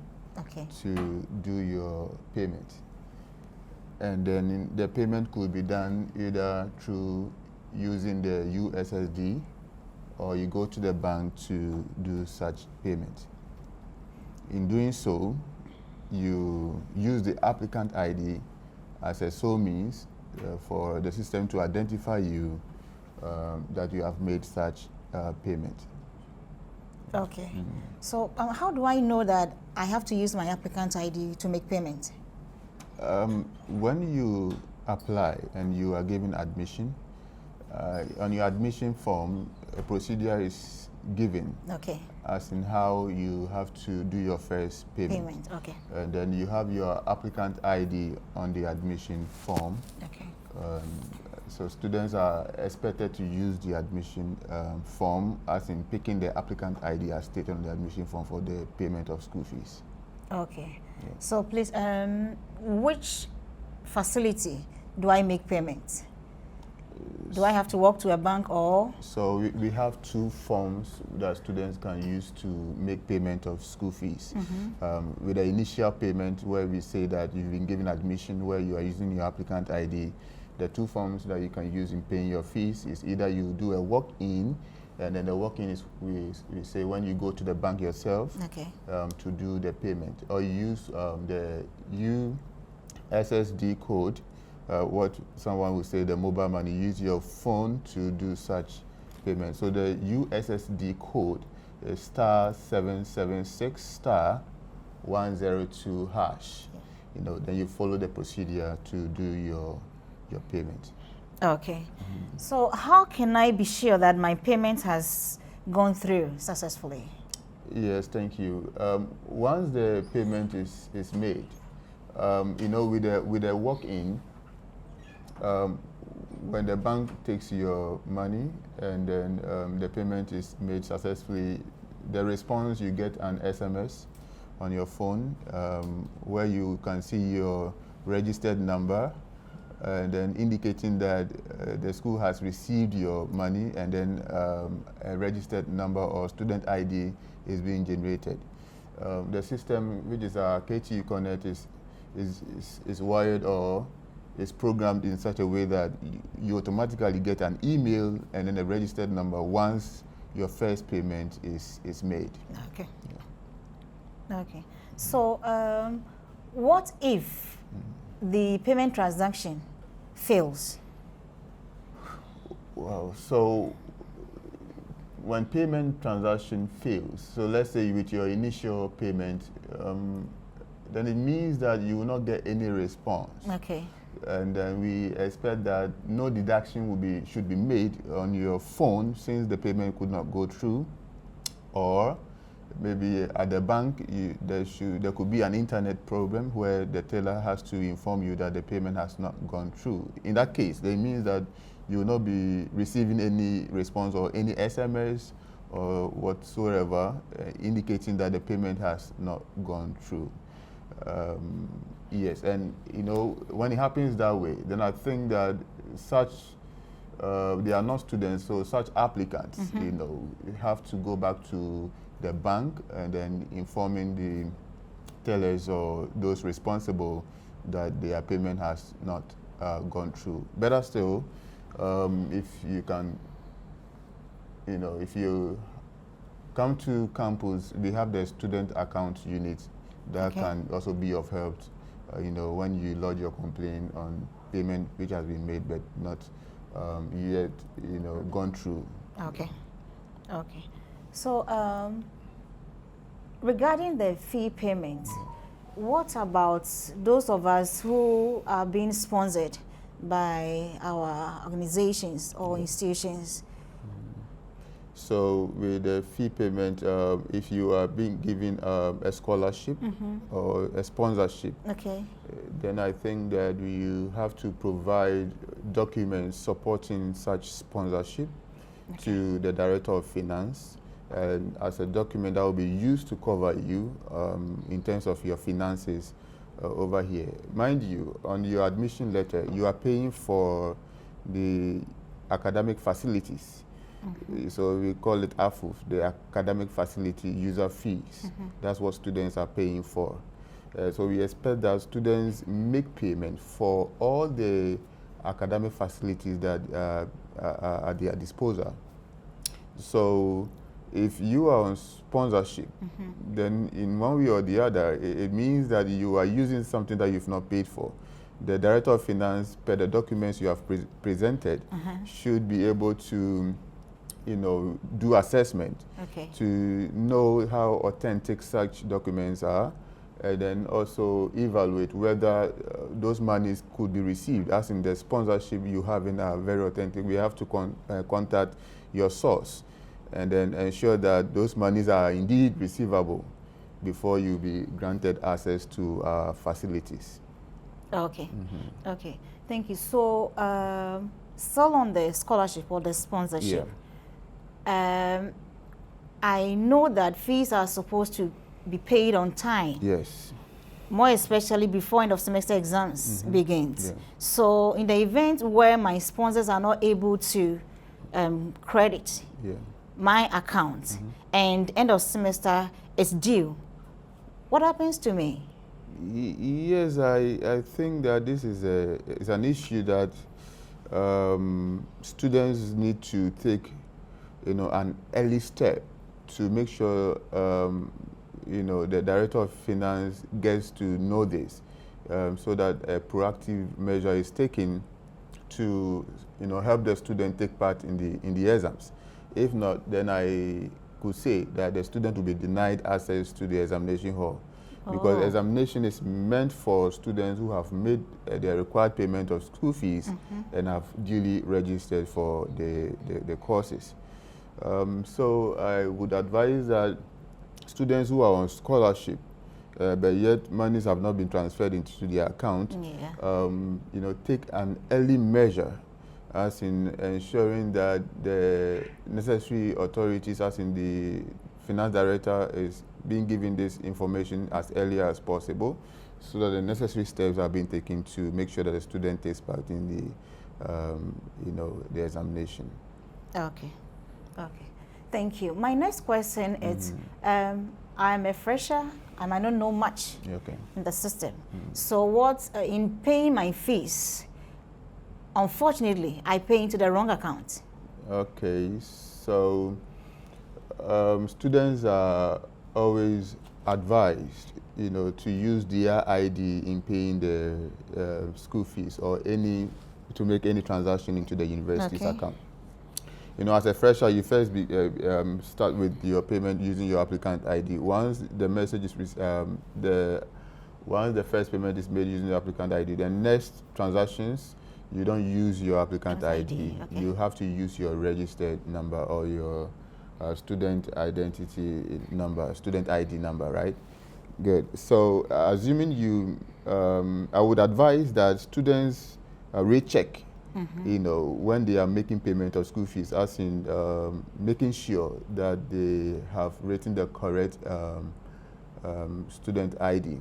to do your payment. And then the payment could be done either through using the USSD or you go to the bank to do such payment. In doing so, you use the applicant ID as a sole means for the system to identify you that you have made such payment.
Okay. So how do I know that I have to use my applicant ID to make payment?
When you apply and you are given admission, on your admission form, a procedure is given.
Okay.
As in how you have to do your first payment.
Okay.
And then you have your applicant ID on the admission form.
Okay.
So students are expected to use the admission form, as in picking the applicant ID as stated on the admission form for the payment of school fees.
Okay. Yeah. So please, which facility do I make payments? Do I have to walk to a bank or?
So we have two forms that students can use to make payment of school fees. With the initial payment where we say that you've been given admission where you are using your applicant ID, the two forms that you can use in paying your fees is either you do a walk-in, and then the walk-in is, we say when you go to the bank yourself to do the payment, or you use the USSD code, what someone would say the mobile money, use your phone to do such payment. So the USSD code is *776*102#. You know, then you follow the procedure to do your payment.
Okay. So how can I be sure that my payment has gone through successfully?
Yes, thank you. Once the payment is made, you know, with a walk-in, when the bank takes your money and then the payment is made successfully, the response, you get an SMS on your phone where you can see your registered number and then indicating that the school has received your money, and then a registered number or student ID is being generated. The system, which is our KTU Connect, is wired or is programmed in such a way that you automatically get an email and then a registered number once your first payment is made.
Okay. Yeah. Okay. So what if the payment transaction fails?
Well, so when payment transaction fails, so let's say with your initial payment, then it means that you will not get any response.
Okay.
And then we expect that no deduction should be made on your phone since the payment could not go through, or maybe at the bank there could be an internet problem where the teller has to inform you that the payment has not gone through. In that case, that means that you will not be receiving any response or any SMS or whatsoever indicating that the payment has not gone through. Yes, and you know, when it happens that way, then I think that such they are not students, so such applicants, you know, have to go back to the bank and then informing the tellers or those responsible that their payment has not gone through. Better still, if you can, you know, if you come to campus, we have the student account unit that can also be of help, you know, when you lodge your complaint on payment which has been made but not yet, you know, gone through.
Okay. Okay. So regarding the fee payment, what about those of us who are being sponsored by our organizations or institutions?
So with the fee payment, if you are being given a scholarship or a sponsorship, then I think that you have to provide documents supporting such sponsorship to the Director of Finance, and as a document that will be used to cover you in terms of your finances over here. Mind you, on your admission letter, you are paying for the academic facilities. So we call it AFUF, the academic facility user fees. That's what students are paying for. So we expect that students make payment for all the academic facilities that are at their disposal. So if you are on sponsorship, then in one way or the other, it means that you are using something that you've not paid for. The Director of Finance, per the documents you have presented, should be able to, you know, do assessment to know how authentic such documents are, and then also evaluate whether those monies could be received. As in the sponsorship you have in are very authentic, we have to contact your source and then ensure that those monies are indeed receivable before you be granted access to our facilities.
Okay. Okay, thank you. So still on the scholarship or the sponsorship, I know that fees are supposed to be paid on time.
Yes.
More especially before end of semester exams begins.
Yeah.
So in the event where my sponsors are not able to credit my account and end of semester is due, what happens to me?
Yes, I think that this is an issue that students need to take, an early step to make sure, the Director of Finance gets to know this, so that a proactive measure is taken to, help the student take part in the exams. If not, then I could say that the student will be denied access to the examination hall. Because examination is meant for students who have made their required payment of school fees and have duly registered for the courses. So I would advise that students who are on scholarship, but yet monies have not been transferred into their account, take an early measure, as in ensuring that the necessary authorities, as in the finance director, is being given this information as early as possible, so that the necessary steps are being taken to make sure that the student takes part in the examination.
Okay. Thank you. My next question is, I'm a fresher and I don't know much in the system. So what, in paying my fees, unfortunately, I pay into the wrong account.
Okay, so students are always advised, to use their ID in paying the school fees or to make any transaction into the university's account. As a fresher, you first start with your payment using your applicant ID. Once the message is once the first payment is made using the applicant ID, the next transactions, you don't use your applicant ID. You have to use your registered number or your student identity number, student ID number, right? Good. So assuming you, I would advise that students recheck, when they are making payment of school fees, as in making sure that they have written the correct student ID.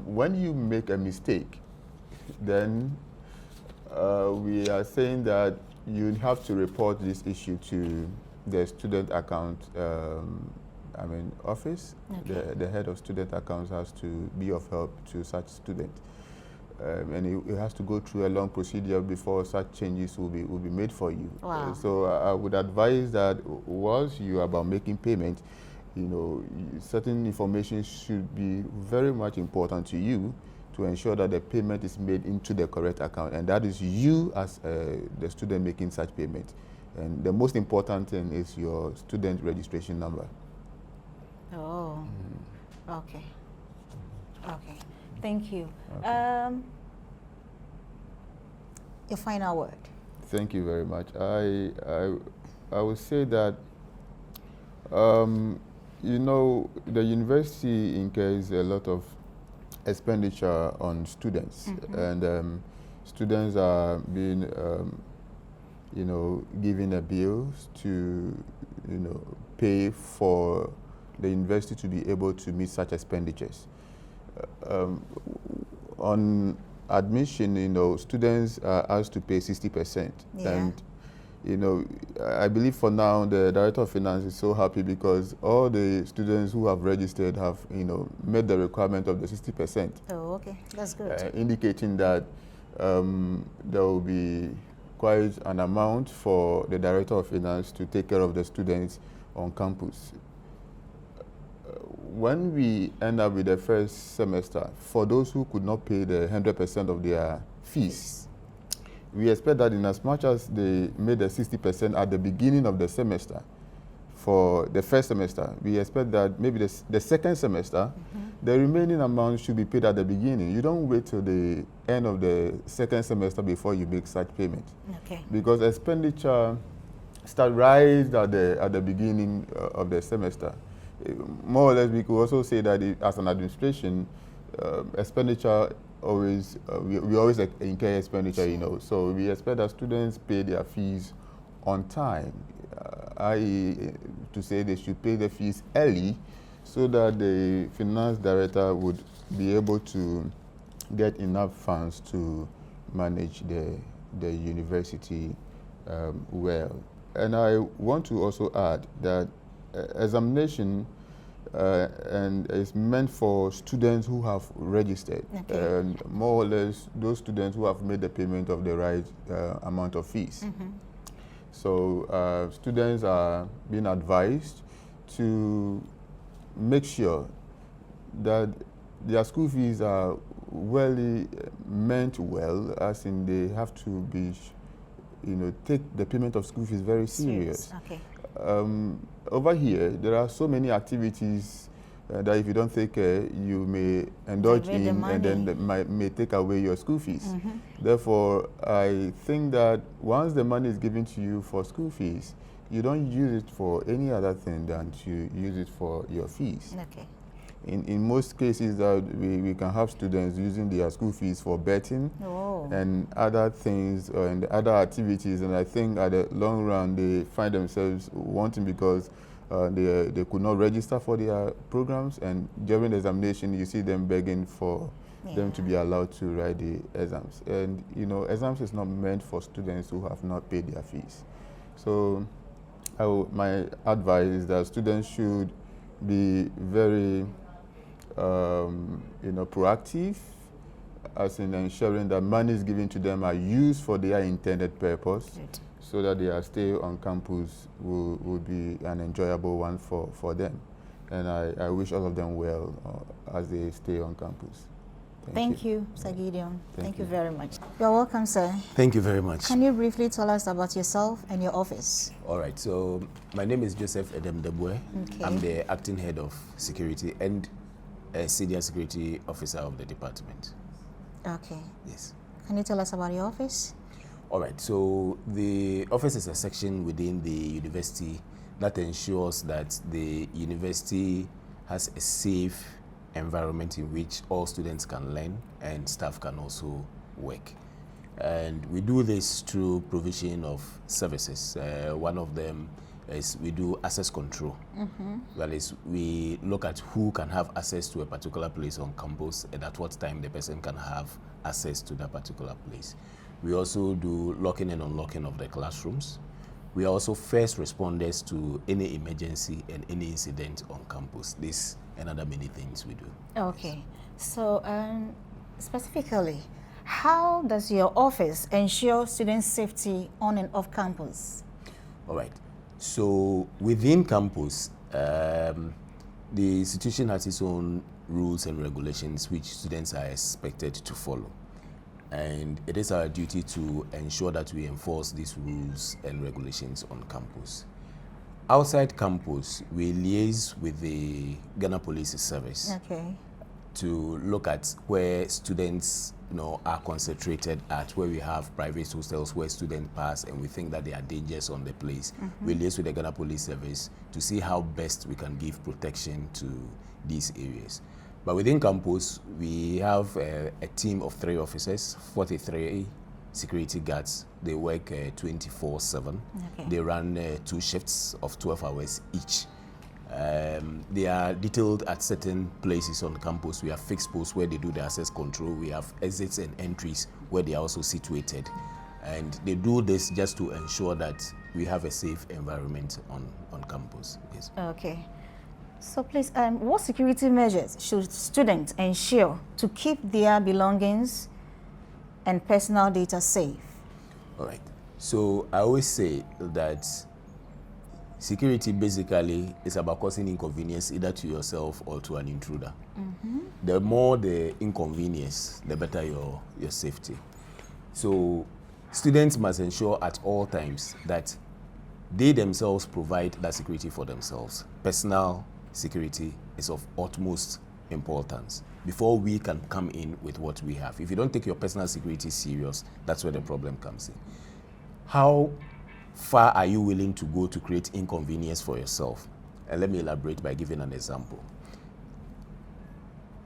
When you make a mistake, then we are saying that you have to report this issue to the student account office. The head of student accounts has to be of help to such student. And it has to go through a long procedure before such changes will be made for you.
Wow.
So I would advise that once you are about making payment, certain information should be very much important to you to ensure that the payment is made into the correct account, and that is you as the student making such payment. And the most important thing is your student registration number.
Oh, okay. Thank you.
Okay.
Your final word.
Thank you very much. I would say that the university incurs a lot of expenditure on students, and students are being given the bills to pay for the university to be able to meet such expenditures. On admission, students are asked to pay 60%. And, I believe for now the Director of Finance is so happy because all the students who have registered have, met the requirement of the 60%.
Oh, okay. That's good.
Indicating that there will be quite an amount for the Director of Finance to take care of the students on campus. When we end up with the first semester, for those who could not pay the 100% of their fees, we expect that in as much as they made the 60% at the beginning of the semester, for the first semester, we expect that maybe the second semester, the remaining amount should be paid at the beginning. You don't wait till the end of the second semester before you make such payment.
Okay.
Because expenditure start right at the beginning of the semester. More or less, we could also say that as an administration, expenditure always, we always incur expenditure, so we expect that students pay their fees on time, i.e. to say they should pay the fees early so that the finance director would be able to get enough funds to manage the university well. And I want to also add that examination and is meant for students who have registered, and more or less those students who have made the payment of the right amount of fees. So students are being advised to make sure that their school fees are meant well, as in they have to be, take the payment of school fees very serious.
Okay.
Over here, there are so many activities that if you don't take care, you may indulge in, and then may take away your school fees. Therefore, I think that once the money is given to you for school fees, you don't use it for any other thing than to use it for your fees.
Okay.
In most cases, we can have students using their school fees for betting and other things and other activities, and I think at the long run they find themselves wanting because they could not register for their programs, and during the examination you see them begging for them to be allowed to write the exams. And exams is not meant for students who have not paid their fees. So my advice is that students should be very proactive, as in ensuring that monies given to them are used for their intended purpose, so that their stay on campus will be an enjoyable one for them. And I wish all of them well as they stay on campus.
Thank you, Sir Gideon. Thank you very much. You're welcome, sir.
Thank you very much.
Can you briefly tell us about yourself and your office?
All right, so my name is Joseph Edem Debwe.
Okay.
I'm the acting head of security and a senior security officer of the department.
Okay.
Yes.
Can you tell us about your office?
All right, so the office is a section within the university that ensures that the university has a safe environment in which all students can learn and staff can also work. And we do this through provision of services. One of them is we do access control. That is, we look at who can have access to a particular place on campus and at what time the person can have access to that particular place. We also do locking and unlocking of the classrooms. We are also first responders to any emergency and any incident on campus. This and other many things we do.
Okay. So specifically, how does your office ensure student safety on and off campus?
All right. So within campus, the institution has its own rules and regulations which students are expected to follow. And it is our duty to ensure that we enforce these rules and regulations on campus. Outside campus, we liaise with the Ghana Police Service to look at where students are concentrated at, where we have private hostels where students pass and we think that there are dangers on the place. We liaise with the Ghana Police Service to see how best we can give protection to these areas. But within campus, we have a team of 3 officers, 43 security guards. They work 24/7. They run 2 shifts of 12 hours each. They are detailed at certain places on campus. We have fixed posts where they do the access control. We have exits and entries where they are also situated. And they do this just to ensure that we have a safe environment on campus. Yes.
Okay. So please, what security measures should students ensure to keep their belongings and personal data safe?
All right. So I always say that security basically is about causing inconvenience either to yourself or to an intruder. The more the inconvenience, the better your safety. So students must ensure at all times that they themselves provide that security for themselves. Personal security is of utmost importance before we can come in with what we have. If you don't take your personal security serious, that's where the problem comes in. How far are you willing to go to create inconvenience for yourself? And let me elaborate by giving an example.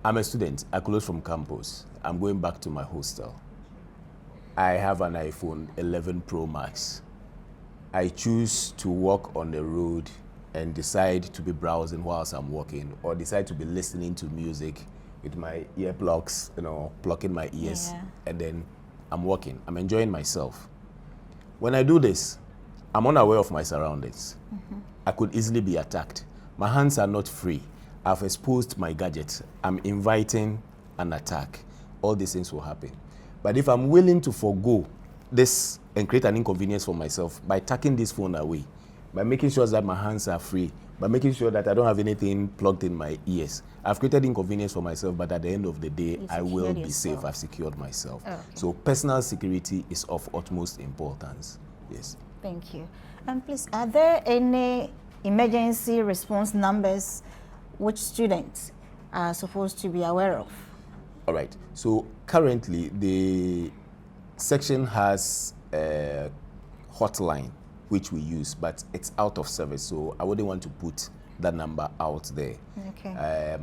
I'm a student. I close from campus. I'm going back to my hostel. I have an iPhone 11 Pro Max. I choose to walk on the road and decide to be browsing whilst I'm working, or decide to be listening to music with my earplugs, plugging my ears, and then I'm working. I'm enjoying myself. When I do this, I'm unaware of my surroundings. I could easily be attacked. My hands are not free. I've exposed my gadget. I'm inviting an attack. All these things will happen. But if I'm willing to forego this and create an inconvenience for myself by tucking this phone away, by making sure that my hands are free, by making sure that I don't have anything plugged in my ears, I've created inconvenience for myself, but at the end of the day, I will be safe. I've secured myself. Okay. So personal security is of utmost importance. Yes.
Thank you. And please, are there any emergency response numbers which students are supposed to be aware of?
All right. So currently, the section has a hotline which we use, but it's out of service, so I wouldn't want to put that number out there.
Okay.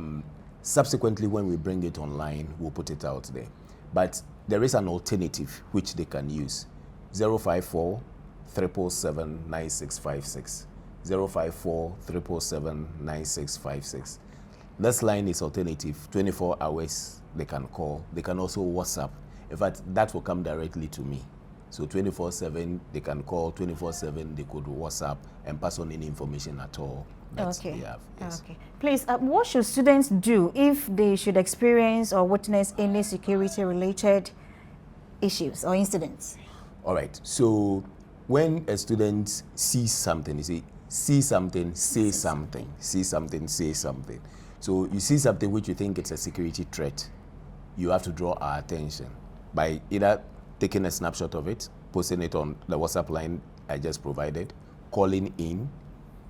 Subsequently, when we bring it online, we'll put it out there. But there is an alternative which they can use: 054 777 9656. 054 777 9656. This line is alternative, 24 hours they can call. They can also WhatsApp. In fact, that will come directly to me. So 24/7 they can call, 24/7 they could WhatsApp and pass on any information at all that they have. Yes.
Okay. Please, what should students do if they should experience or witness any security-related issues or incidents?
All right. So when a student sees something, you see something, say something. See something, say something. So you see something which you think it's a security threat, you have to draw our attention by either taking a snapshot of it, posting it on the WhatsApp line I just provided, calling in,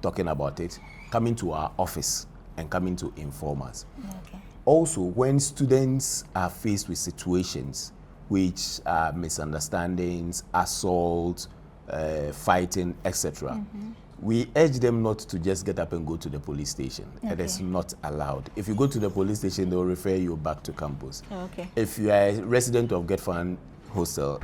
talking about it, coming to our office and coming to inform us.
Okay.
Also, when students are faced with situations which are misunderstandings, assault, fighting, etc., we urge them not to just get up and go to the police station. It is not allowed. If you go to the police station, they will refer you back to campus.
Okay.
If you are a resident of Getfan Hostel,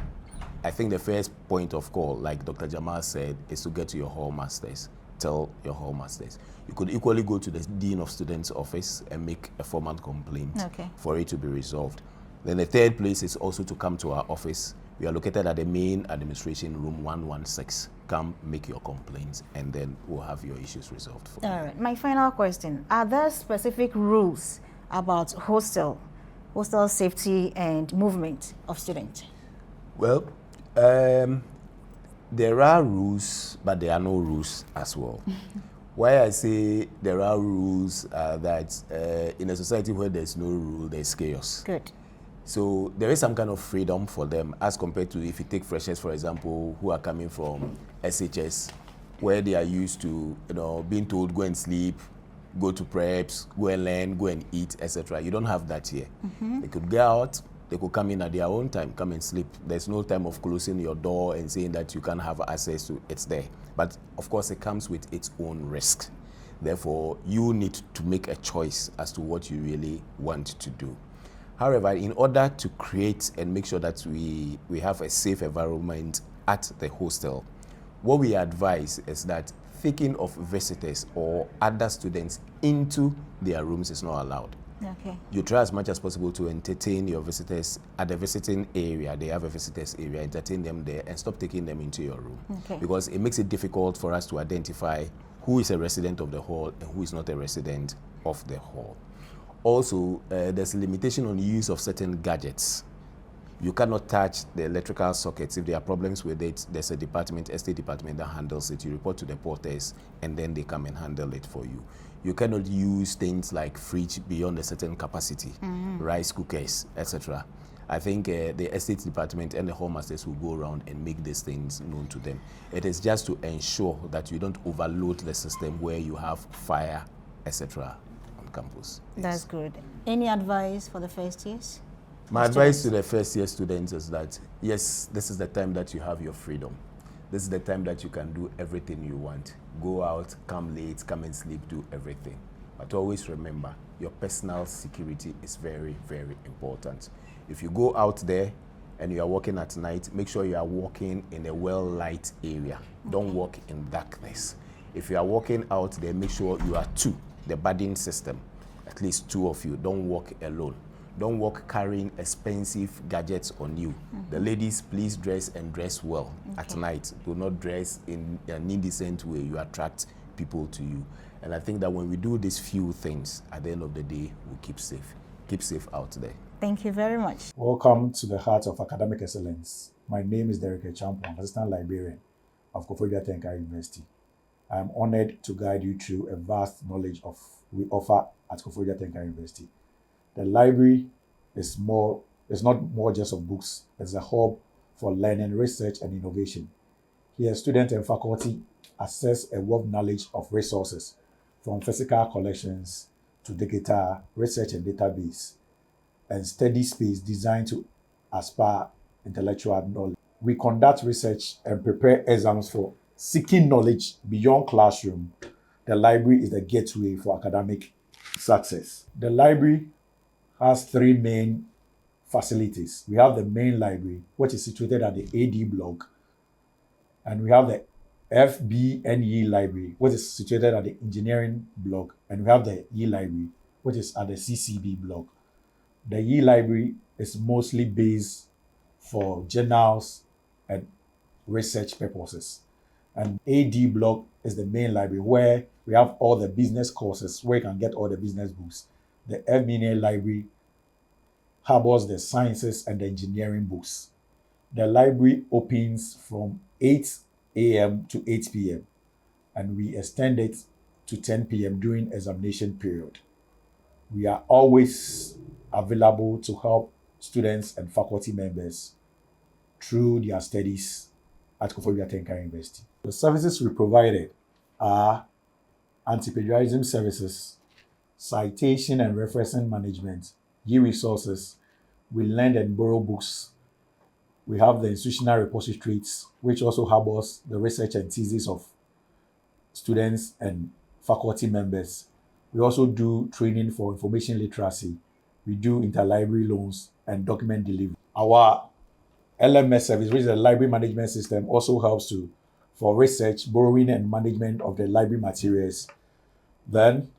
I think the first point of call, like Dr. Jamal said, is to get to your hall masters. Tell your hall masters. You could equally go to the Dean of Students' office and make a formal complaint for it to be resolved. Then the third place is also to come to our office. We are located at the main administration room 116. Come make your complaints and then we'll have your issues resolved for you.
All right. My final question, are there specific rules about hostel safety and movement of students?
Well, there are rules, but there are no rules as well. Why I say there are rules that in a society where there's no rule, there's chaos.
Good.
So there is some kind of freedom for them as compared to if you take freshers, for example, who are coming from SHS, where they are used to, being told go and sleep, go to preps, go and learn, go and eat, etc. You don't have that here. They could go out, they could come in at their own time, come and sleep. There's no time of closing your door and saying that you can't have access to it's there. But of course, it comes with its own risk. Therefore, you need to make a choice as to what you really want to do. However, in order to create and make sure that we have a safe environment at the hostel, what we advise is that taking of visitors or other students into their rooms is not allowed.
Okay.
You try as much as possible to entertain your visitors at the visiting area. They have a visitors area, entertain them there and stop taking them into your room.
Okay.
Because it makes it difficult for us to identify who is a resident of the hall and who is not a resident of the hall. Also, there's a limitation on the use of certain gadgets. You cannot touch the electrical sockets. If there are problems with it, there's a department, estate department that handles it. You report to the porters and then they come and handle it for you. You cannot use things like fridge beyond a certain capacity, rice cookers, etc. I think the estate department and the hall masters will go around and make these things known to them. It is just to ensure that you don't overload the system where you have fire, etc. on campus.
That's good. Any advice for the first years?
My advice to the first year students is that, yes, this is the time that you have your freedom. This is the time that you can do everything you want. Go out, come late, come and sleep, do everything. But always remember, your personal security is very, very important. If you go out there and you are walking at night, make sure you are walking in a well-lit area. Don't walk in darkness. If you are walking out there, make sure you are two, the budding system, at least two of you. Don't walk alone. Don't walk carrying expensive gadgets on you. The ladies, please dress and dress well at night. Do not dress in an indecent way. You attract people to you. And I think that when we do these few things, at the end of the day, we keep safe. Keep safe out there.
Thank you very much.
Welcome to the heart of academic excellence. My name is Derek Champon, Assistant Librarian of Koforidua Technical University. I am honored to guide you through a vast knowledge of we offer at Koforidua Technical University. The library is not more just of books. It's a hub for learning, research, and innovation. Here, students and faculty access a wealth of knowledge of resources, from physical collections to digital research and database, and study space designed to aspire intellectual knowledge. We conduct research and prepare exams for seeking knowledge beyond classroom. The library is the gateway for academic success. The library has three main facilities. We have the main library, which is situated at the AD block, and we have the FB&E library, which is situated at the engineering block, and we have the E library, which is at the CCB block. The E library is mostly based for journals and research purposes. And AD block is the main library where we have all the business courses, where you can get all the business books. The FB&E library harbors the sciences and the engineering books. The library opens from 8 a.m. to 8 p.m. and we extend it to 10 p.m. during examination period. We are always available to help students and faculty members through their studies at Koforidua Technical University. The services we provided are anti-plagiarism services, citation and referencing management, e-resources. We lend and borrow books. We have the institutional repositories, which also harbors the research and thesis of students and faculty members. We also do training for information literacy. We do interlibrary loans and document delivery. Our LMS service, which is a library management system, also helps for research, borrowing, and management of the library materials. Then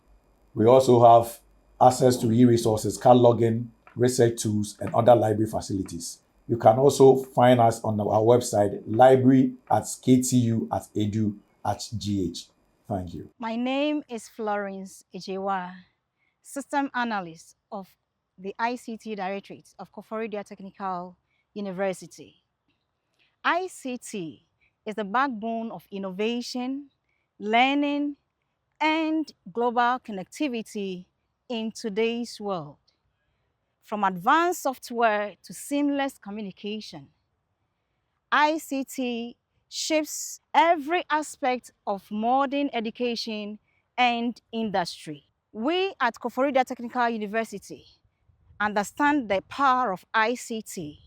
we also have access to e-resources, cataloging, research tools, and other library facilities. You can also find us on our website, library@ktu@edu@gh. Thank you.
My name is Florence Ejewa, System Analyst of the ICT Directorate of Koforidua Technical University. ICT is the backbone of innovation, learning, and global connectivity in today's world. From advanced software to seamless communication, ICT shapes every aspect of modern education and industry. We at Koforidua Technical University understand the power of ICT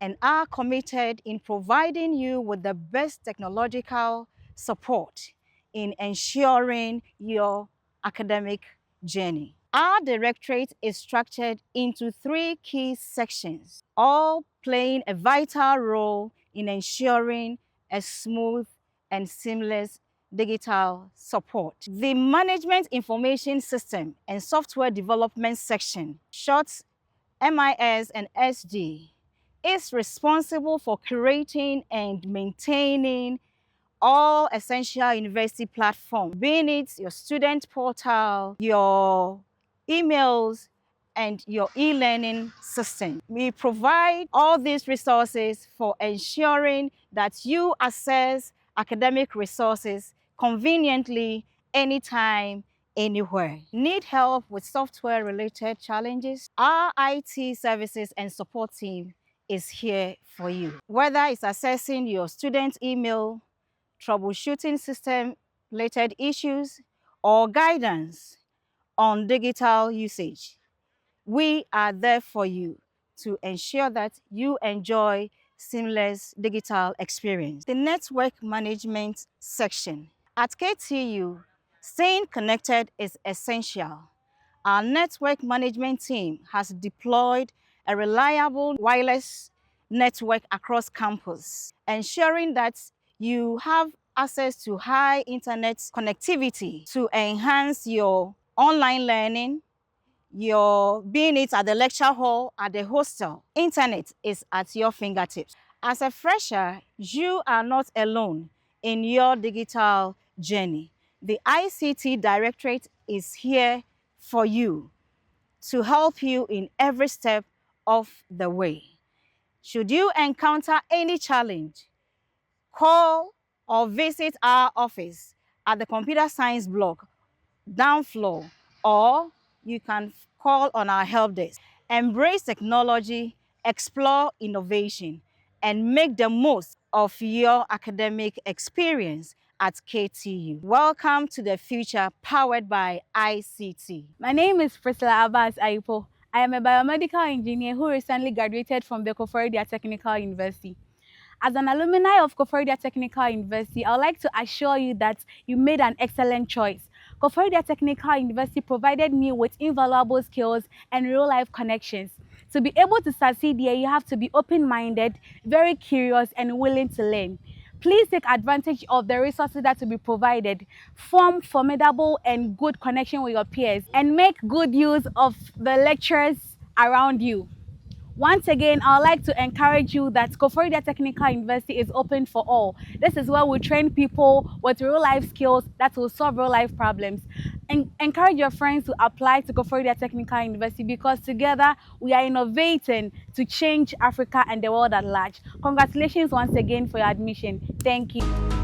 and are committed in providing you with the best technological support in ensuring your academic journey. Our directorate is structured into 3 key sections, all playing a vital role in ensuring a smooth and seamless digital support. The Management Information System and Software Development section, short MIS and SD, is responsible for curating and maintaining all essential university platforms, being it your student portal, your emails, and your e-learning system. We provide all these resources for ensuring that you access academic resources conveniently, anytime, anywhere. Need help with software-related challenges? Our IT services and support team is here for you. Whether it's accessing your student email, troubleshooting system-related issues, or guidance on digital usage, we are there for you to ensure that you enjoy seamless digital experience. The network management section. At KTU, staying connected is essential. Our network management team has deployed a reliable wireless network across campus, ensuring that you have access to high internet connectivity to enhance your online learning, being it at the lecture hall, at the hostel. Internet is at your fingertips. As a fresher, you are not alone in your digital journey. The ICT Directorate is here for you to help you in every step of the way. Should you encounter any challenge, call or visit our office at the Computer Science block, down floor, or you can call on our help desk. Embrace technology, explore innovation, and make the most of your academic experience at KTU. Welcome to the future powered by ICT.
My name is Priscilla Abbas Aipo. I am a biomedical engineer who recently graduated from the Koforidua Technical University. As an alumni of Koforidua Technical University, I would like to assure you that you made an excellent choice. Koforidua Technical University provided me with invaluable skills and real-life connections. To be able to succeed here, you have to be open-minded, very curious, and willing to learn. Please take advantage of the resources that will be provided, form formidable and good connection with your peers, and make good use of the lecturers around you. Once again, I would like to encourage you that Koforidua Technical University is open for all. This is where we train people with real-life skills that will solve real-life problems. And encourage your friends to apply to Koforidua Technical University because together we are innovating to change Africa and the world at large. Congratulations once again for your admission. Thank you.